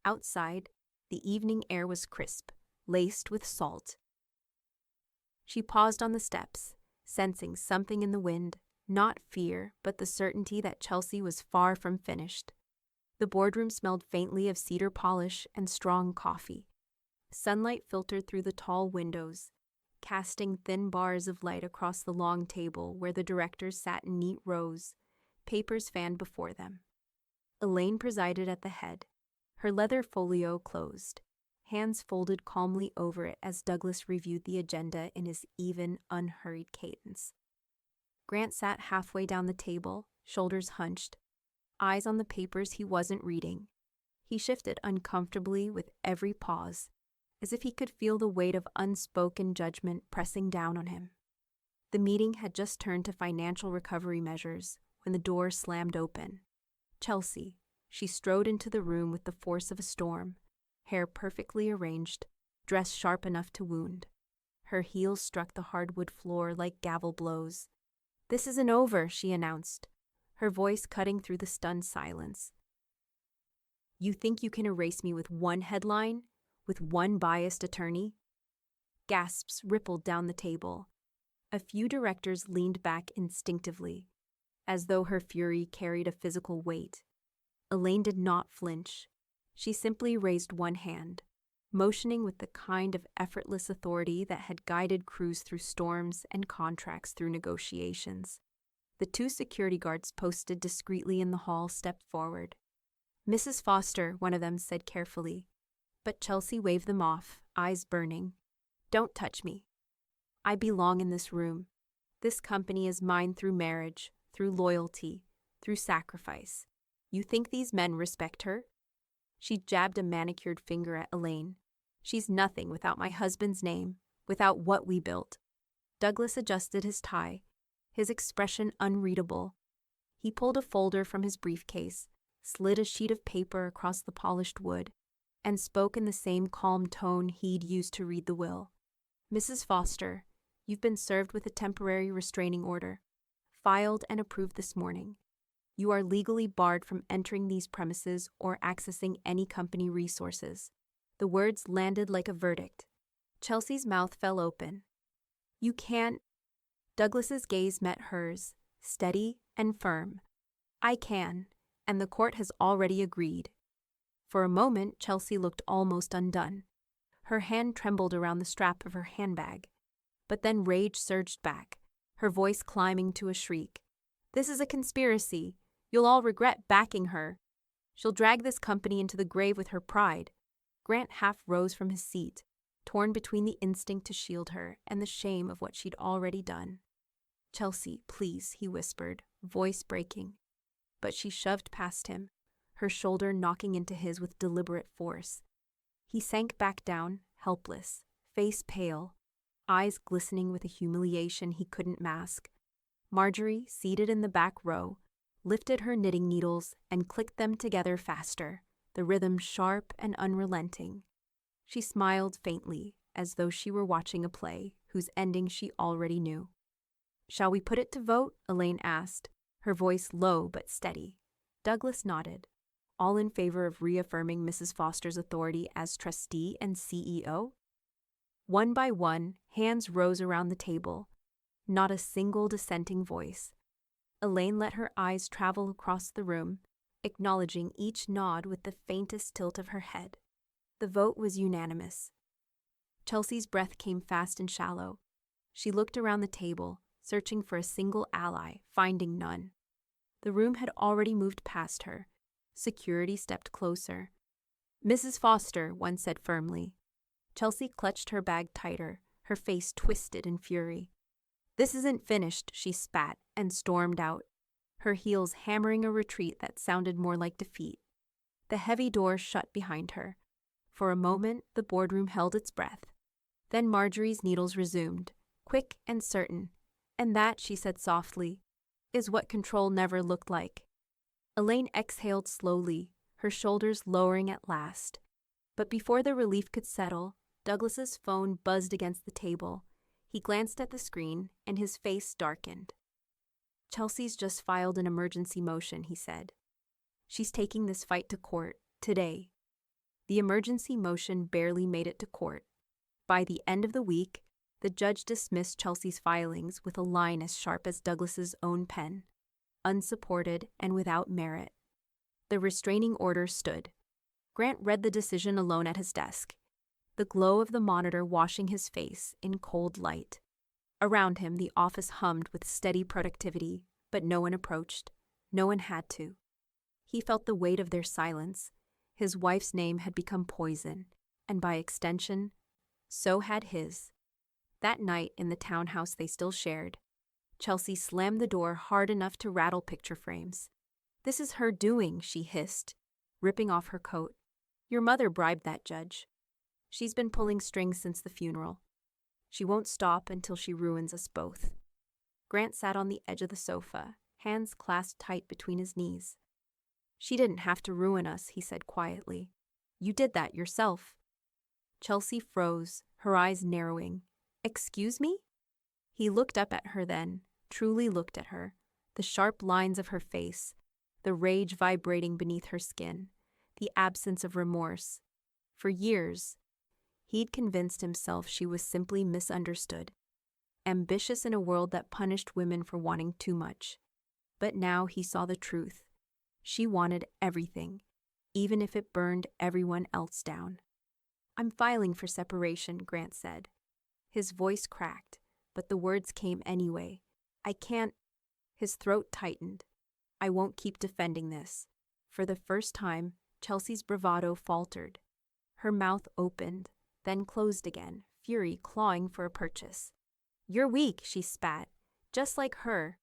Outside, the evening air was crisp, laced with salt. She paused on the steps, sensing something in the wind, not fear, but the certainty that Chelsea was far from finished. The boardroom smelled faintly of cedar polish and strong coffee. Sunlight filtered through the tall windows, casting thin bars of light across the long table where the directors sat in neat rows, papers fanned before them. Elaine presided at the head, Her leather folio closed, hands folded calmly over it as Douglas reviewed the agenda in his even, unhurried cadence. Grant sat halfway down the table, shoulders hunched, eyes on the papers he wasn't reading. He shifted uncomfortably with every pause, as if he could feel the weight of unspoken judgment pressing down on him. The meeting had just turned to financial recovery measures when the door slammed open. Chelsea, she strode into the room with the force of a storm, hair perfectly arranged, dress sharp enough to wound. Her heels struck the hardwood floor like gavel blows. "This isn't over," she announced, her voice cutting through the stunned silence. "You think you can erase me with one headline? With one biased attorney?" Gasps rippled down the table. A few directors leaned back instinctively, as though her fury carried a physical weight. Elaine did not flinch. She simply raised one hand, motioning with the kind of effortless authority that had guided crews through storms and contracts through negotiations. The two security guards posted discreetly in the hall stepped forward. "Mrs. Foster," one of them said carefully, but Chelsea waved them off, eyes burning. "Don't touch me. I belong in this room. This company is mine through marriage, through loyalty, through sacrifice. You think these men respect her?" She jabbed a manicured finger at Elaine. "She's nothing without my husband's name, without what we built." Douglas adjusted his tie, his expression unreadable. He pulled a folder from his briefcase, slid a sheet of paper across the polished wood, and spoke in the same calm tone he'd used to read the will. "Mrs. Foster, you've been served with a temporary restraining order, filed and approved this morning. You are legally barred from entering these premises or accessing any company resources." The words landed like a verdict. Chelsea's mouth fell open. "You can't..." Douglas's gaze met hers, steady and firm. "I can, and the court has already agreed." For a moment, Chelsea looked almost undone. Her hand trembled around the strap of her handbag. But then rage surged back, her voice climbing to a shriek. "This is a conspiracy. You'll all regret backing her. She'll drag this company into the grave with her pride." Grant half rose from his seat, torn between the instinct to shield her and the shame of what she'd already done. "Chelsea, please," he whispered, voice breaking. But she shoved past him, her shoulder knocking into his with deliberate force. He sank back down, helpless, face pale, eyes glistening with a humiliation he couldn't mask. Marjorie, seated in the back row, lifted her knitting needles and clicked them together faster, the rhythm sharp and unrelenting. She smiled faintly, as though she were watching a play whose ending she already knew. "Shall we put it to vote?" Elaine asked, her voice low but steady. Douglas nodded, all in favor of reaffirming Mrs. Foster's authority as trustee and CEO. One by one, hands rose around the table, not a single dissenting voice. Elaine let her eyes travel across the room, acknowledging each nod with the faintest tilt of her head. The vote was unanimous. Chelsea's breath came fast and shallow. She looked around the table, searching for a single ally, finding none. The room had already moved past her. Security stepped closer. "Mrs. Foster," one said firmly. Chelsea clutched her bag tighter, her face twisted in fury. "This isn't finished," she spat and stormed out, her heels hammering a retreat that sounded more like defeat. The heavy door shut behind her. For a moment, the boardroom held its breath. Then Marjorie's needles resumed, quick and certain. "And that," she said softly, "is what control never looked like." Elaine exhaled slowly, her shoulders lowering at last. But before the relief could settle, Douglas's phone buzzed against the table. He glanced at the screen, and his face darkened. "Chelsea's just filed an emergency motion," he said. "She's taking this fight to court, today." The emergency motion barely made it to court. By the end of the week, the judge dismissed Chelsea's filings with a line as sharp as Douglas's own pen, unsupported and without merit. The restraining order stood. Grant read the decision alone at his desk, the glow of the monitor washing his face in cold light. Around him, the office hummed with steady productivity, but no one approached. No one had to. He felt the weight of their silence, His wife's name had become poison, and by extension, so had his. That night in the townhouse they still shared, Chelsea slammed the door hard enough to rattle picture frames. "This is her doing," she hissed, ripping off her coat. "Your mother bribed that judge. She's been pulling strings since the funeral. She won't stop until she ruins us both." Grant sat on the edge of the sofa, hands clasped tight between his knees. "She didn't have to ruin us," he said quietly. "You did that yourself." Chelsea froze, her eyes narrowing. "Excuse me?" He looked up at her then, truly looked at her, the sharp lines of her face, the rage vibrating beneath her skin, the absence of remorse. For years, he'd convinced himself she was simply misunderstood, ambitious in a world that punished women for wanting too much. But now he saw the truth. She wanted everything, even if it burned everyone else down. "I'm filing for separation," Grant said. His voice cracked, but the words came anyway. "I can't." His throat tightened. "I won't keep defending this." For the first time, Chelsea's bravado faltered. Her mouth opened, then closed again, fury clawing for a purchase. "You're weak," she spat. "Just like her.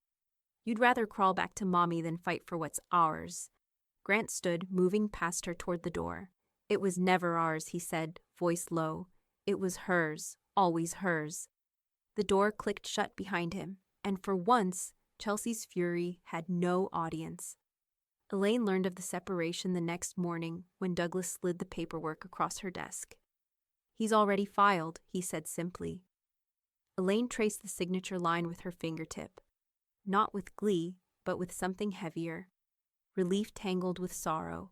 You'd rather crawl back to mommy than fight for what's ours." Grant stood, moving past her toward the door. "It was never ours," he said, voice low. "It was hers, always hers." The door clicked shut behind him, and for once, Chelsea's fury had no audience. Elaine learned of the separation the next morning when Douglas slid the paperwork across her desk. "He's already filed," he said simply. Elaine traced the signature line with her fingertip. Not with glee, but with something heavier. Relief tangled with sorrow.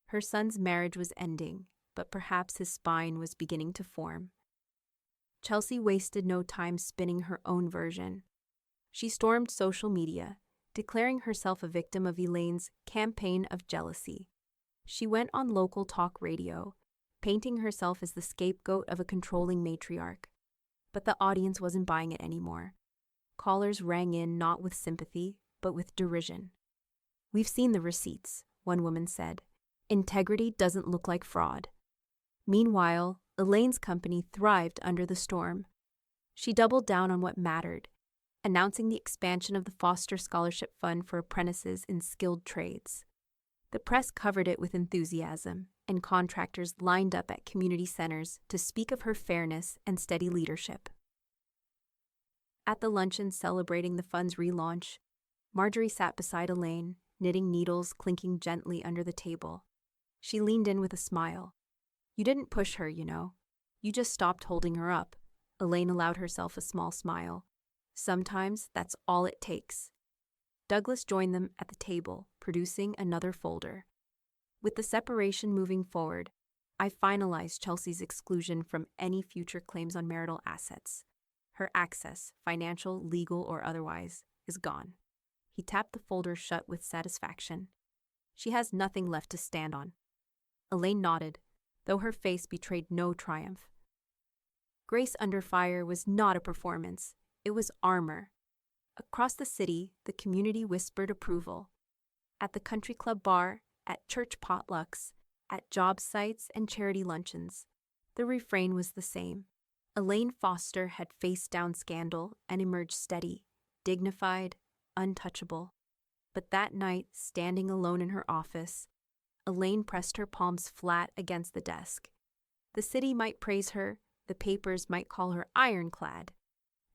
Her son's marriage was ending, but perhaps his spine was beginning to form. Chelsea wasted no time spinning her own version. She stormed social media, declaring herself a victim of Elaine's campaign of jealousy. She went on local talk radio, painting herself as the scapegoat of a controlling matriarch. But the audience wasn't buying it anymore. Callers rang in not with sympathy, but with derision. "We've seen the receipts," one woman said. "Integrity doesn't look like fraud." Meanwhile, Elaine's company thrived under the storm. She doubled down on what mattered, announcing the expansion of the Foster Scholarship Fund for apprentices in skilled trades. The press covered it with enthusiasm, and contractors lined up at community centers to speak of her fairness and steady leadership. At the luncheon celebrating the fund's relaunch, Marjorie sat beside Elaine, knitting needles clinking gently under the table. She leaned in with a smile. "You didn't push her, you know. You just stopped holding her up." Elaine allowed herself a small smile. "Sometimes that's all it takes." Douglas joined them at the table, producing another folder. "With the separation moving forward, I finalized Chelsea's exclusion from any future claims on marital assets. Her access, financial, legal, or otherwise, is gone." He tapped the folder shut with satisfaction. "She has nothing left to stand on." Elaine nodded, though her face betrayed no triumph. Grace Under Fire was not a performance. It was armor. Across the city, the community whispered approval. At the country club bar, at church potlucks, at job sites and charity luncheons, the refrain was the same. Elaine Foster had faced down scandal and emerged steady, dignified, untouchable. But that night, standing alone in her office, Elaine pressed her palms flat against the desk. The city might praise her, the papers might call her ironclad,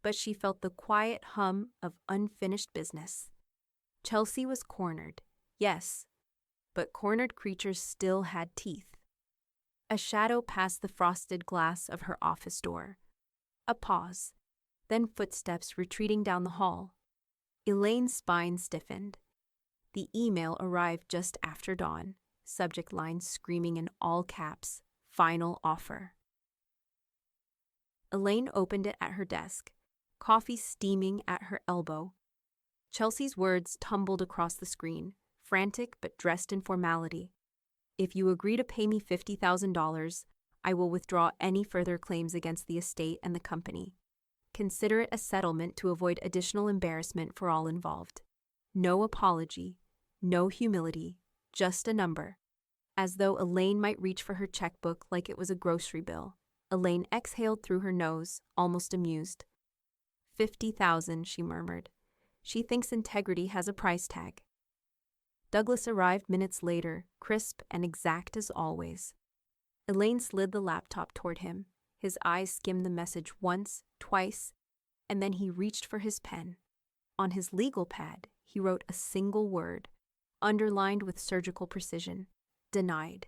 but she felt the quiet hum of unfinished business. Chelsea was cornered, yes, but cornered creatures still had teeth. A shadow passed the frosted glass of her office door. A pause, then footsteps retreating down the hall. Elaine's spine stiffened. The email arrived just after dawn, subject line screaming in all caps, "Final offer." Elaine opened it at her desk, coffee steaming at her elbow. Chelsea's words tumbled across the screen, frantic but dressed in formality. "If you agree to pay me $50,000, I will withdraw any further claims against the estate and the company. Consider it a settlement to avoid additional embarrassment for all involved. No apology, no humility, just a number. As though Elaine might reach for her checkbook like it was a grocery bill, Elaine exhaled through her nose, almost amused. 50,000, she murmured. She thinks integrity has a price tag. Douglas arrived minutes later, crisp and exact as always. Elaine slid the laptop toward him. His eyes skimmed the message once, twice, and then he reached for his pen. On his legal pad, he wrote a single word, underlined with surgical precision: denied.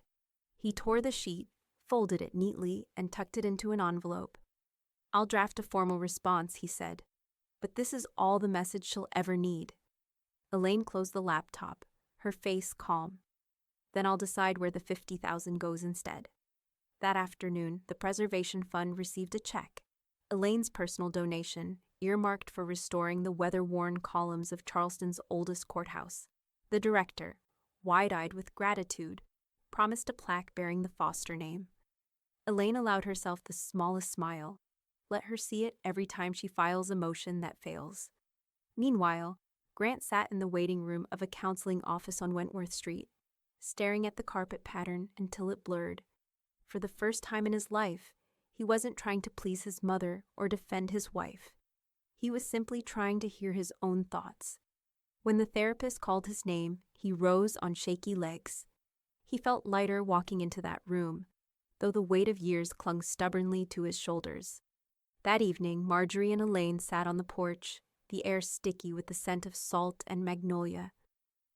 He tore the sheet, folded it neatly, and tucked it into an envelope. I'll draft a formal response, he said, but this is all the message she'll ever need. Elaine closed the laptop, her face calm. Then I'll decide where the 50,000 goes instead. That afternoon, the Preservation Fund received a check, Elaine's personal donation, earmarked for restoring the weather-worn columns of Charleston's oldest courthouse. The director, wide-eyed with gratitude, promised a plaque bearing the Foster name. Elaine allowed herself the smallest smile. Let her see it every time she files a motion that fails. Meanwhile, Grant sat in the waiting room of a counseling office on Wentworth Street, staring at the carpet pattern until it blurred. For the first time in his life, he wasn't trying to please his mother or defend his wife. He was simply trying to hear his own thoughts. When the therapist called his name, he rose on shaky legs. He felt lighter walking into that room, though the weight of years clung stubbornly to his shoulders. That evening, Marjorie and Elaine sat on the porch, the air sticky with the scent of salt and magnolia.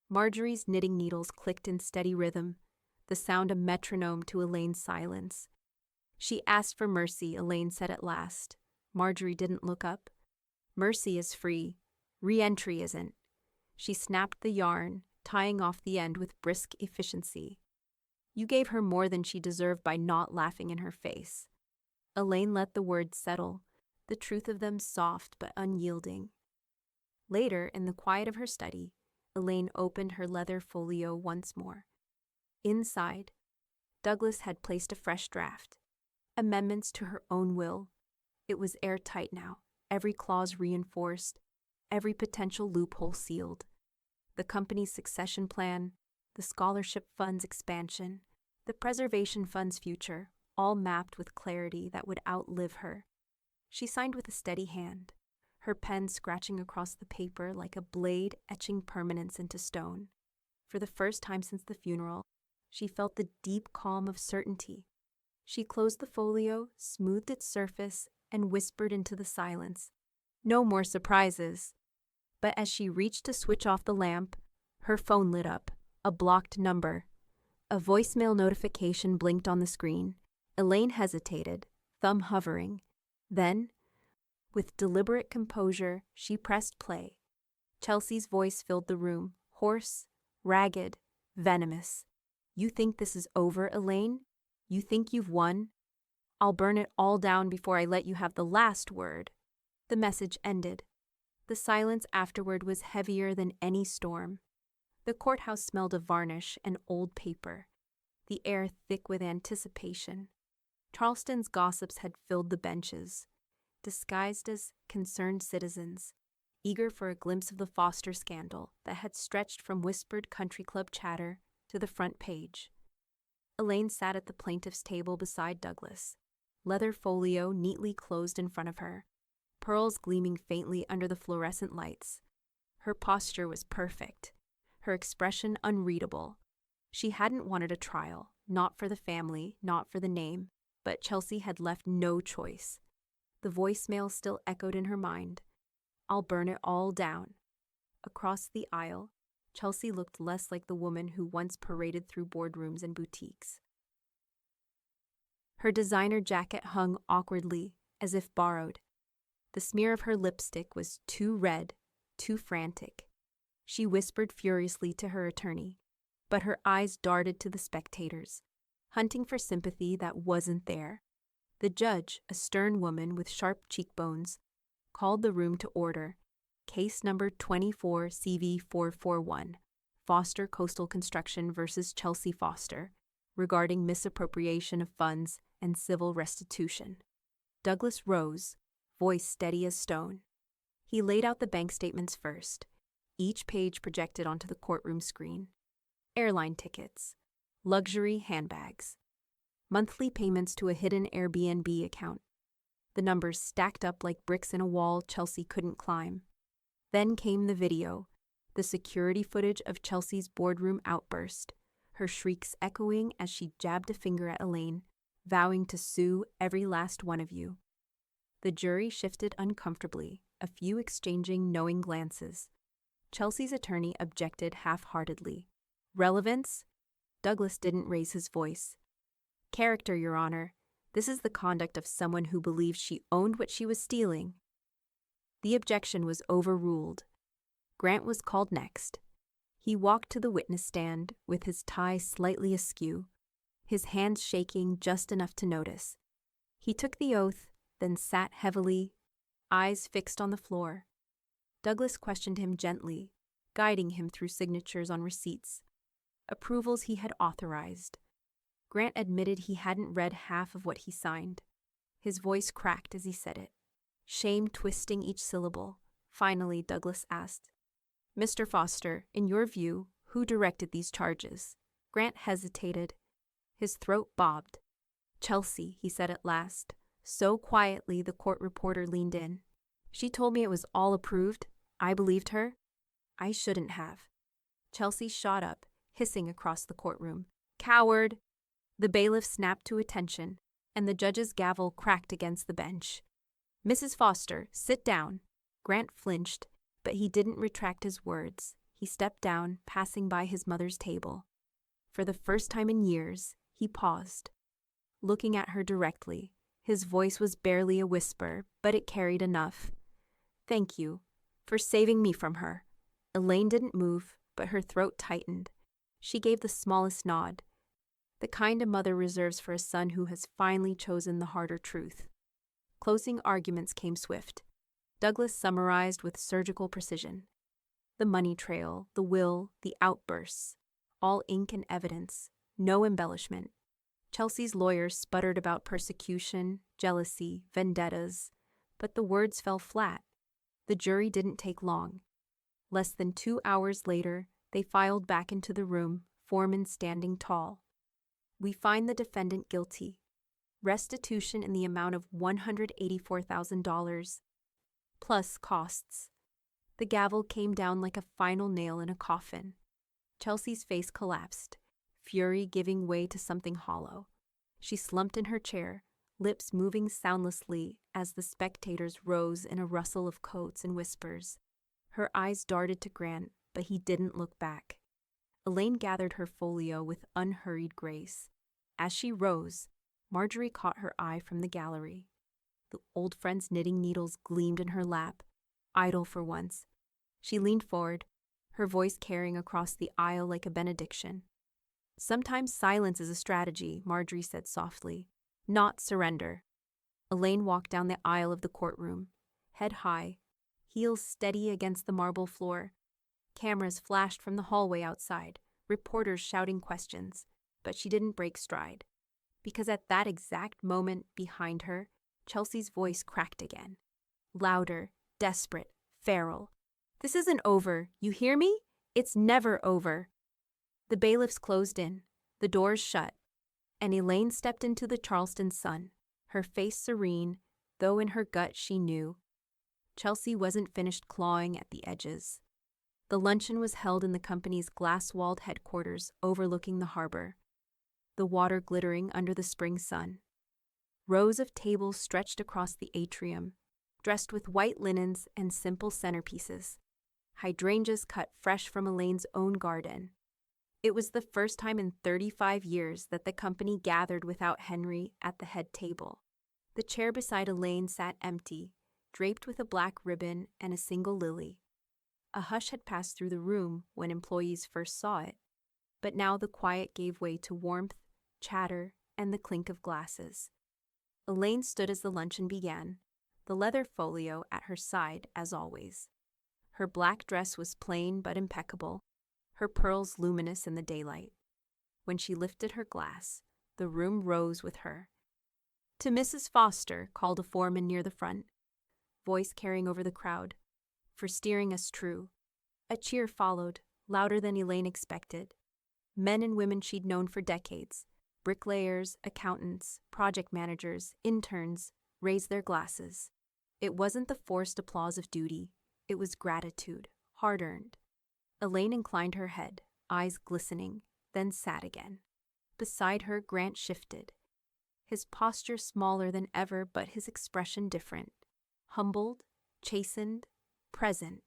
Marjorie's knitting needles clicked in steady rhythm, the sound a metronome to Elaine's silence. She asked for mercy, Elaine said at last. Marjorie didn't look up. Mercy is free. Re-entry isn't. She snapped the yarn, tying off the end with brisk efficiency. You gave her more than she deserved by not laughing in her face. Elaine let the words settle, the truth of them soft but unyielding. Later, in the quiet of her study, Elaine opened her leather folio once more. Inside, Douglas had placed a fresh draft. Amendments to her own will. It was airtight now, every clause reinforced, every potential loophole sealed. The company's succession plan, the scholarship fund's expansion, the preservation fund's future, all mapped with clarity that would outlive her. She signed with a steady hand, her pen scratching across the paper like a blade etching permanence into stone. For the first time since the funeral, she felt the deep calm of certainty. She closed the folio, smoothed its surface, and whispered into the silence. No more surprises. But as she reached to switch off the lamp, her phone lit up, a blocked number. A voicemail notification blinked on the screen. Elaine hesitated, thumb hovering. Then, with deliberate composure, she pressed play. Chelsea's voice filled the room, hoarse, ragged, venomous. You think this is over, Elaine? You think you've won? I'll burn it all down before I let you have the last word. The message ended. The silence afterward was heavier than any storm. The courthouse smelled of varnish and old paper, the air thick with anticipation. Charleston's gossips had filled the benches, disguised as concerned citizens, eager for a glimpse of the Foster scandal that had stretched from whispered country club chatter to the front page. Elaine sat at the plaintiff's table beside Douglas, leather folio neatly closed in front of her, pearls gleaming faintly under the fluorescent lights. Her posture was perfect, her expression unreadable. She hadn't wanted a trial, not for the family, not for the name, but Chelsea had left no choice. The voicemail still echoed in her mind. I'll burn it all down. Across the aisle, Chelsea looked less like the woman who once paraded through boardrooms and boutiques. Her designer jacket hung awkwardly, as if borrowed. The smear of her lipstick was too red, too frantic. She whispered furiously to her attorney, but her eyes darted to the spectators, hunting for sympathy that wasn't there. The judge, a stern woman with sharp cheekbones, called the room to order. Case number 24 CV 441, Foster Coastal Construction versus Chelsea Foster, regarding misappropriation of funds and civil restitution. Douglas rose, voice steady as stone. He laid out the bank statements first, each page projected onto the courtroom screen. Airline tickets, luxury handbags, monthly payments to a hidden Airbnb account. The numbers stacked up like bricks in a wall Chelsea couldn't climb. Then came the video, the security footage of Chelsea's boardroom outburst, her shrieks echoing as she jabbed a finger at Elaine, vowing to sue every last one of you. The jury shifted uncomfortably, a few exchanging knowing glances. Chelsea's attorney objected half-heartedly. Relevance? Douglas didn't raise his voice. Character, Your Honor. This is the conduct of someone who believes she owned what she was stealing. The objection was overruled. Grant was called next. He walked to the witness stand with his tie slightly askew, his hands shaking just enough to notice. He took the oath, then sat heavily, eyes fixed on the floor. Douglas questioned him gently, guiding him through signatures on receipts, approvals he had authorized. Grant admitted he hadn't read half of what he signed. His voice cracked as he said it, shame twisting each syllable. Finally, Douglas asked, "Mr. Foster, in your view, who directed these charges?" Grant hesitated. His throat bobbed. "Chelsea," he said at last, so quietly the court reporter leaned in. "She told me it was all approved. I believed her. I shouldn't have." Chelsea shot up, hissing across the courtroom. "Coward!" The bailiff snapped to attention, and the judge's gavel cracked against the bench. "Mrs. Foster, sit down." Grant flinched, but he didn't retract his words. He stepped down, passing by his mother's table. For the first time in years, he paused. Looking at her directly, his voice was barely a whisper, but it carried enough. "Thank you for saving me from her." Elaine didn't move, but her throat tightened. She gave the smallest nod, the kind a mother reserves for a son who has finally chosen the harder truth. Closing arguments came swift. Douglas summarized with surgical precision. The money trail, the will, the outbursts, all ink and evidence, no embellishment. Chelsea's lawyer sputtered about persecution, jealousy, vendettas, but the words fell flat. The jury didn't take long. Less than 2 hours later, they filed back into the room, foreman standing tall. "We find the defendant guilty. Restitution in the amount of $184,000, plus costs." The gavel came down like a final nail in a coffin. Chelsea's face collapsed, fury giving way to something hollow. She slumped in her chair, lips moving soundlessly as the spectators rose in a rustle of coats and whispers. Her eyes darted to Grant, but he didn't look back. Elaine gathered her folio with unhurried grace. As she rose, Marjorie caught her eye from the gallery. The old friend's knitting needles gleamed in her lap, idle for once. She leaned forward, her voice carrying across the aisle like a benediction. "Sometimes silence is a strategy," Marjorie said softly, "not surrender." Elaine walked down the aisle of the courtroom, head high, heels steady against the marble floor. Cameras flashed from the hallway outside, reporters shouting questions, but she didn't break stride. Because at that exact moment behind her, Chelsea's voice cracked again. Louder, desperate, feral. "This isn't over, you hear me? It's never over." The bailiffs closed in, the doors shut, and Elaine stepped into the Charleston sun, her face serene, though in her gut she knew Chelsea wasn't finished clawing at the edges. The luncheon was held in the company's glass-walled headquarters overlooking the harbor, the water glittering under the spring sun. Rows of tables stretched across the atrium, dressed with white linens and simple centerpieces, hydrangeas cut fresh from Elaine's own garden. It was the first time in 35 years that the company gathered without Henry at the head table. The chair beside Elaine sat empty, draped with a black ribbon and a single lily. A hush had passed through the room when employees first saw it, but now the quiet gave way to warmth, chatter, and the clink of glasses. Elaine stood as the luncheon began, the leather folio at her side as always. Her black dress was plain but impeccable, her pearls luminous in the daylight. When she lifted her glass, the room rose with her. "To Mrs. Foster," called a foreman near the front, voice carrying over the crowd, "for steering us true." A cheer followed, louder than Elaine expected. Men and women she'd known for decades. Bricklayers, accountants, project managers, interns raised their glasses. It wasn't the forced applause of duty. It was gratitude, hard-earned. Elaine inclined her head, eyes glistening, then sat again. Beside her, Grant shifted. His posture smaller than ever, but his expression different. Humbled, chastened, present.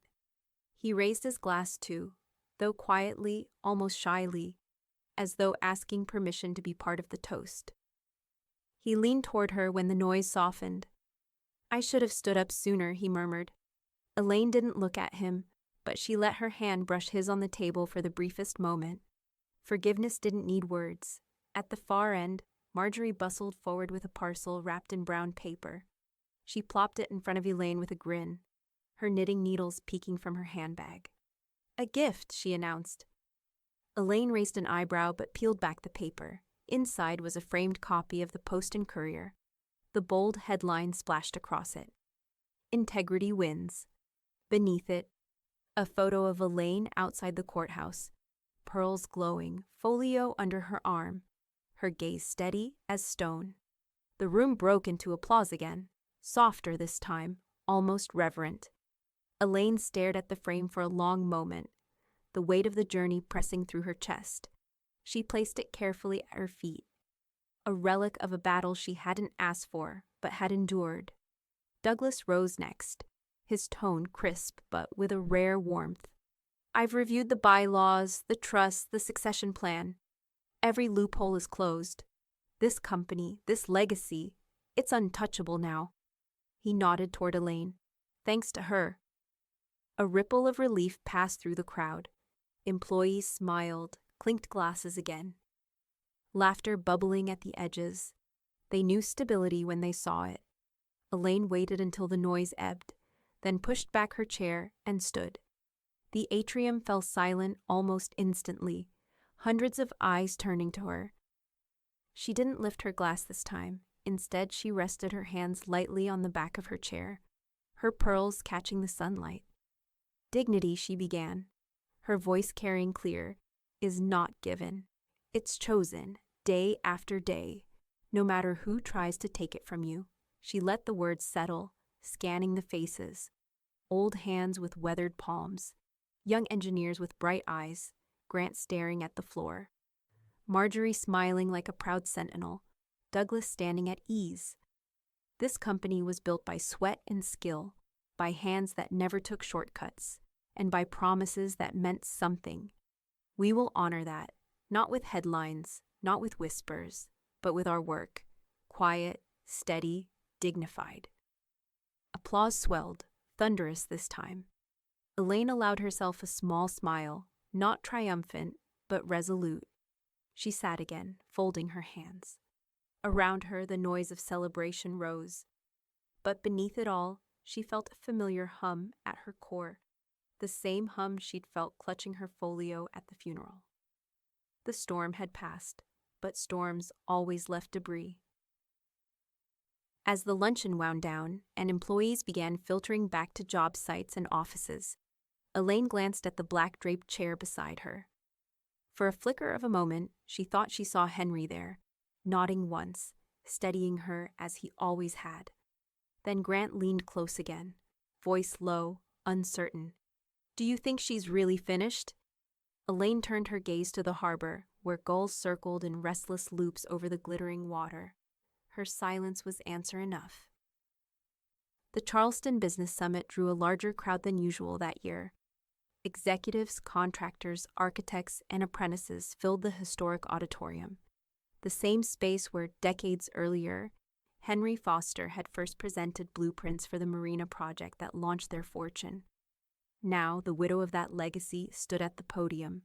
He raised his glass too, though quietly, almost shyly, as though asking permission to be part of the toast. He leaned toward her when the noise softened. "I should have stood up sooner," he murmured. Elaine didn't look at him, but she let her hand brush his on the table for the briefest moment. Forgiveness didn't need words. At the far end, Marjorie bustled forward with a parcel wrapped in brown paper. She plopped it in front of Elaine with a grin, her knitting needles peeking from her handbag. "A gift," she announced. Elaine raised an eyebrow but peeled back the paper. Inside was a framed copy of the Post and Courier. The bold headline splashed across it. "Integrity wins." Beneath it, a photo of Elaine outside the courthouse, pearls glowing, folio under her arm, her gaze steady as stone. The room broke into applause again, softer this time, almost reverent. Elaine stared at the frame for a long moment, the weight of the journey pressing through her chest. She placed it carefully at her feet, a relic of a battle she hadn't asked for, but had endured. Douglas rose next, his tone crisp but with a rare warmth. "I've reviewed the bylaws, the trust, the succession plan. Every loophole is closed. This company, this legacy, it's untouchable now." He nodded toward Elaine. "Thanks to her." A ripple of relief passed through the crowd. Employees smiled, clinked glasses again. Laughter bubbling at the edges. They knew stability when they saw it. Elaine waited until the noise ebbed, then pushed back her chair and stood. The atrium fell silent almost instantly, hundreds of eyes turning to her. She didn't lift her glass this time. Instead, she rested her hands lightly on the back of her chair, her pearls catching the sunlight. "Dignity," she began, her voice carrying clear, "is not given. It's chosen, day after day, no matter who tries to take it from you." She let the words settle, scanning the faces. Old hands with weathered palms, young engineers with bright eyes, Grant staring at the floor. Marjorie smiling like a proud sentinel, Douglas standing at ease. This company was built by sweat and skill, by hands that never took shortcuts, and by promises that meant something. We will honor that, not with headlines, not with whispers, but with our work, quiet, steady, dignified. Applause swelled, thunderous this time. Elaine allowed herself a small smile, not triumphant, but resolute. She sat again, folding her hands. Around her, the noise of celebration rose. But beneath it all, she felt a familiar hum at her core, the same hum she'd felt clutching her folio at the funeral. The storm had passed, but storms always left debris. As the luncheon wound down and employees began filtering back to job sites and offices, Elaine glanced at the black-draped chair beside her. For a flicker of a moment, she thought she saw Henry there, nodding once, steadying her as he always had. Then Grant leaned close again, voice low, uncertain. "Do you think she's really finished?" Elaine turned her gaze to the harbor, where gulls circled in restless loops over the glittering water. Her silence was answer enough. The Charleston Business Summit drew a larger crowd than usual that year. Executives, contractors, architects, and apprentices filled the historic auditorium, the same space where, decades earlier, Henry Foster had first presented blueprints for the marina project that launched their fortune. Now, the widow of that legacy stood at the podium.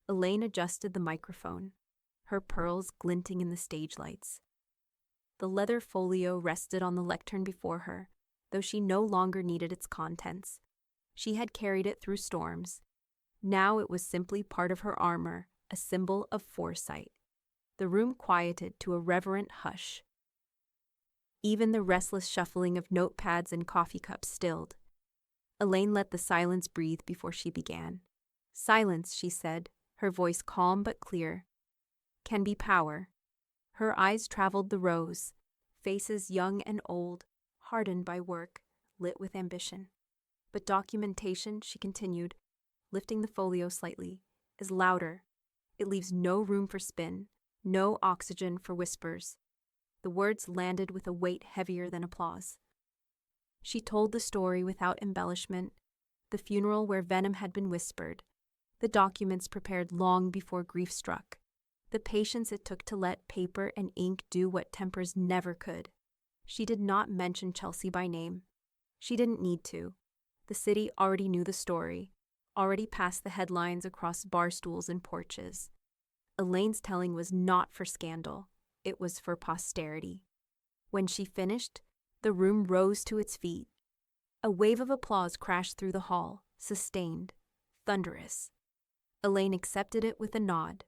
Elaine adjusted the microphone, her pearls glinting in the stage lights. The leather folio rested on the lectern before her, though she no longer needed its contents. She had carried it through storms. Now it was simply part of her armor, a symbol of foresight. The room quieted to a reverent hush. Even the restless shuffling of notepads and coffee cups stilled. Elaine let the silence breathe before she began. "Silence," she said, her voice calm but clear, can be power. Her eyes traveled the rows, faces young and old, hardened by work, lit with ambition. But documentation, she continued, lifting the folio slightly, is louder. It leaves no room for spin, no oxygen for whispers. The words landed with a weight heavier than applause. She told the story without embellishment, the funeral where venom had been whispered, the documents prepared long before grief struck, the patience it took to let paper and ink do what tempers never could. She did not mention Chelsea by name. She didn't need to. The city already knew the story, already passed the headlines across bar stools and porches. Elaine's telling was not for scandal. It was for posterity. When she finished, the room rose to its feet. A wave of applause crashed through the hall, sustained, thunderous. Elaine accepted it with a nod.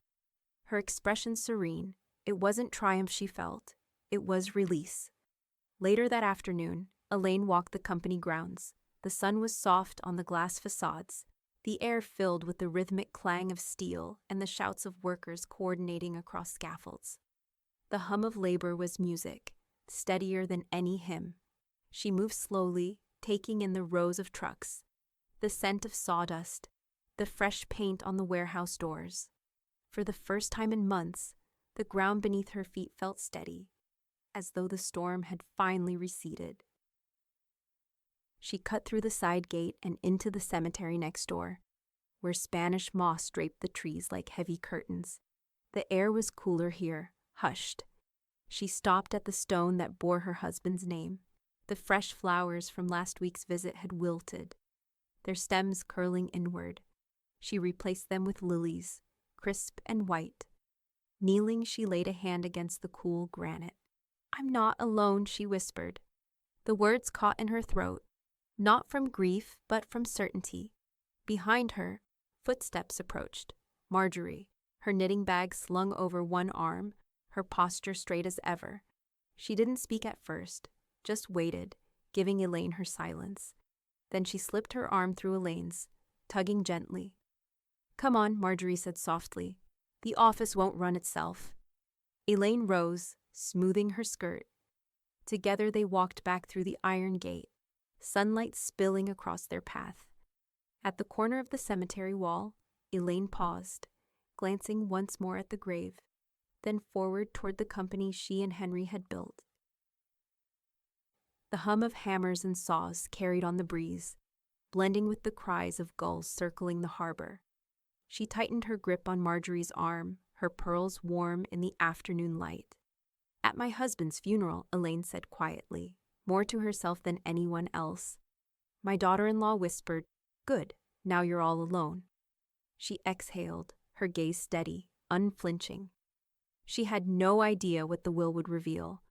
Her expression serene. It wasn't triumph she felt. It was release. Later that afternoon, Elaine walked the company grounds. The sun was soft on the glass facades, the air filled with the rhythmic clang of steel and the shouts of workers coordinating across scaffolds. The hum of labor was music, steadier than any hymn. She moved slowly, taking in the rows of trucks, the scent of sawdust, the fresh paint on the warehouse doors. For the first time in months, the ground beneath her feet felt steady, as though the storm had finally receded. She cut through the side gate and into the cemetery next door, where Spanish moss draped the trees like heavy curtains. The air was cooler here, hushed. She stopped at the stone that bore her husband's name. The fresh flowers from last week's visit had wilted, their stems curling inward. She replaced them with lilies, crisp and white. Kneeling, she laid a hand against the cool granite. "I'm not alone," she whispered. The words caught in her throat, not from grief, but from certainty. Behind her, footsteps approached. Marjorie, her knitting bag slung over one arm, her posture straight as ever. She didn't speak at first, just waited, giving Elaine her silence. Then she slipped her arm through Elaine's, tugging gently. "Come on," Marjorie said softly. "The office won't run itself." Elaine rose, smoothing her skirt. Together they walked back through the iron gate, sunlight spilling across their path. At the corner of the cemetery wall, Elaine paused, glancing once more at the grave, then forward toward the company she and Henry had built. The hum of hammers and saws carried on the breeze, blending with the cries of gulls circling the harbor. She tightened her grip on Marjorie's arm, her pearls warm in the afternoon light. "At my husband's funeral," Elaine said quietly, more to herself than anyone else. My daughter-in-law whispered, "Good, now you're all alone." She exhaled, her gaze steady, unflinching. She had no idea what the will would reveal,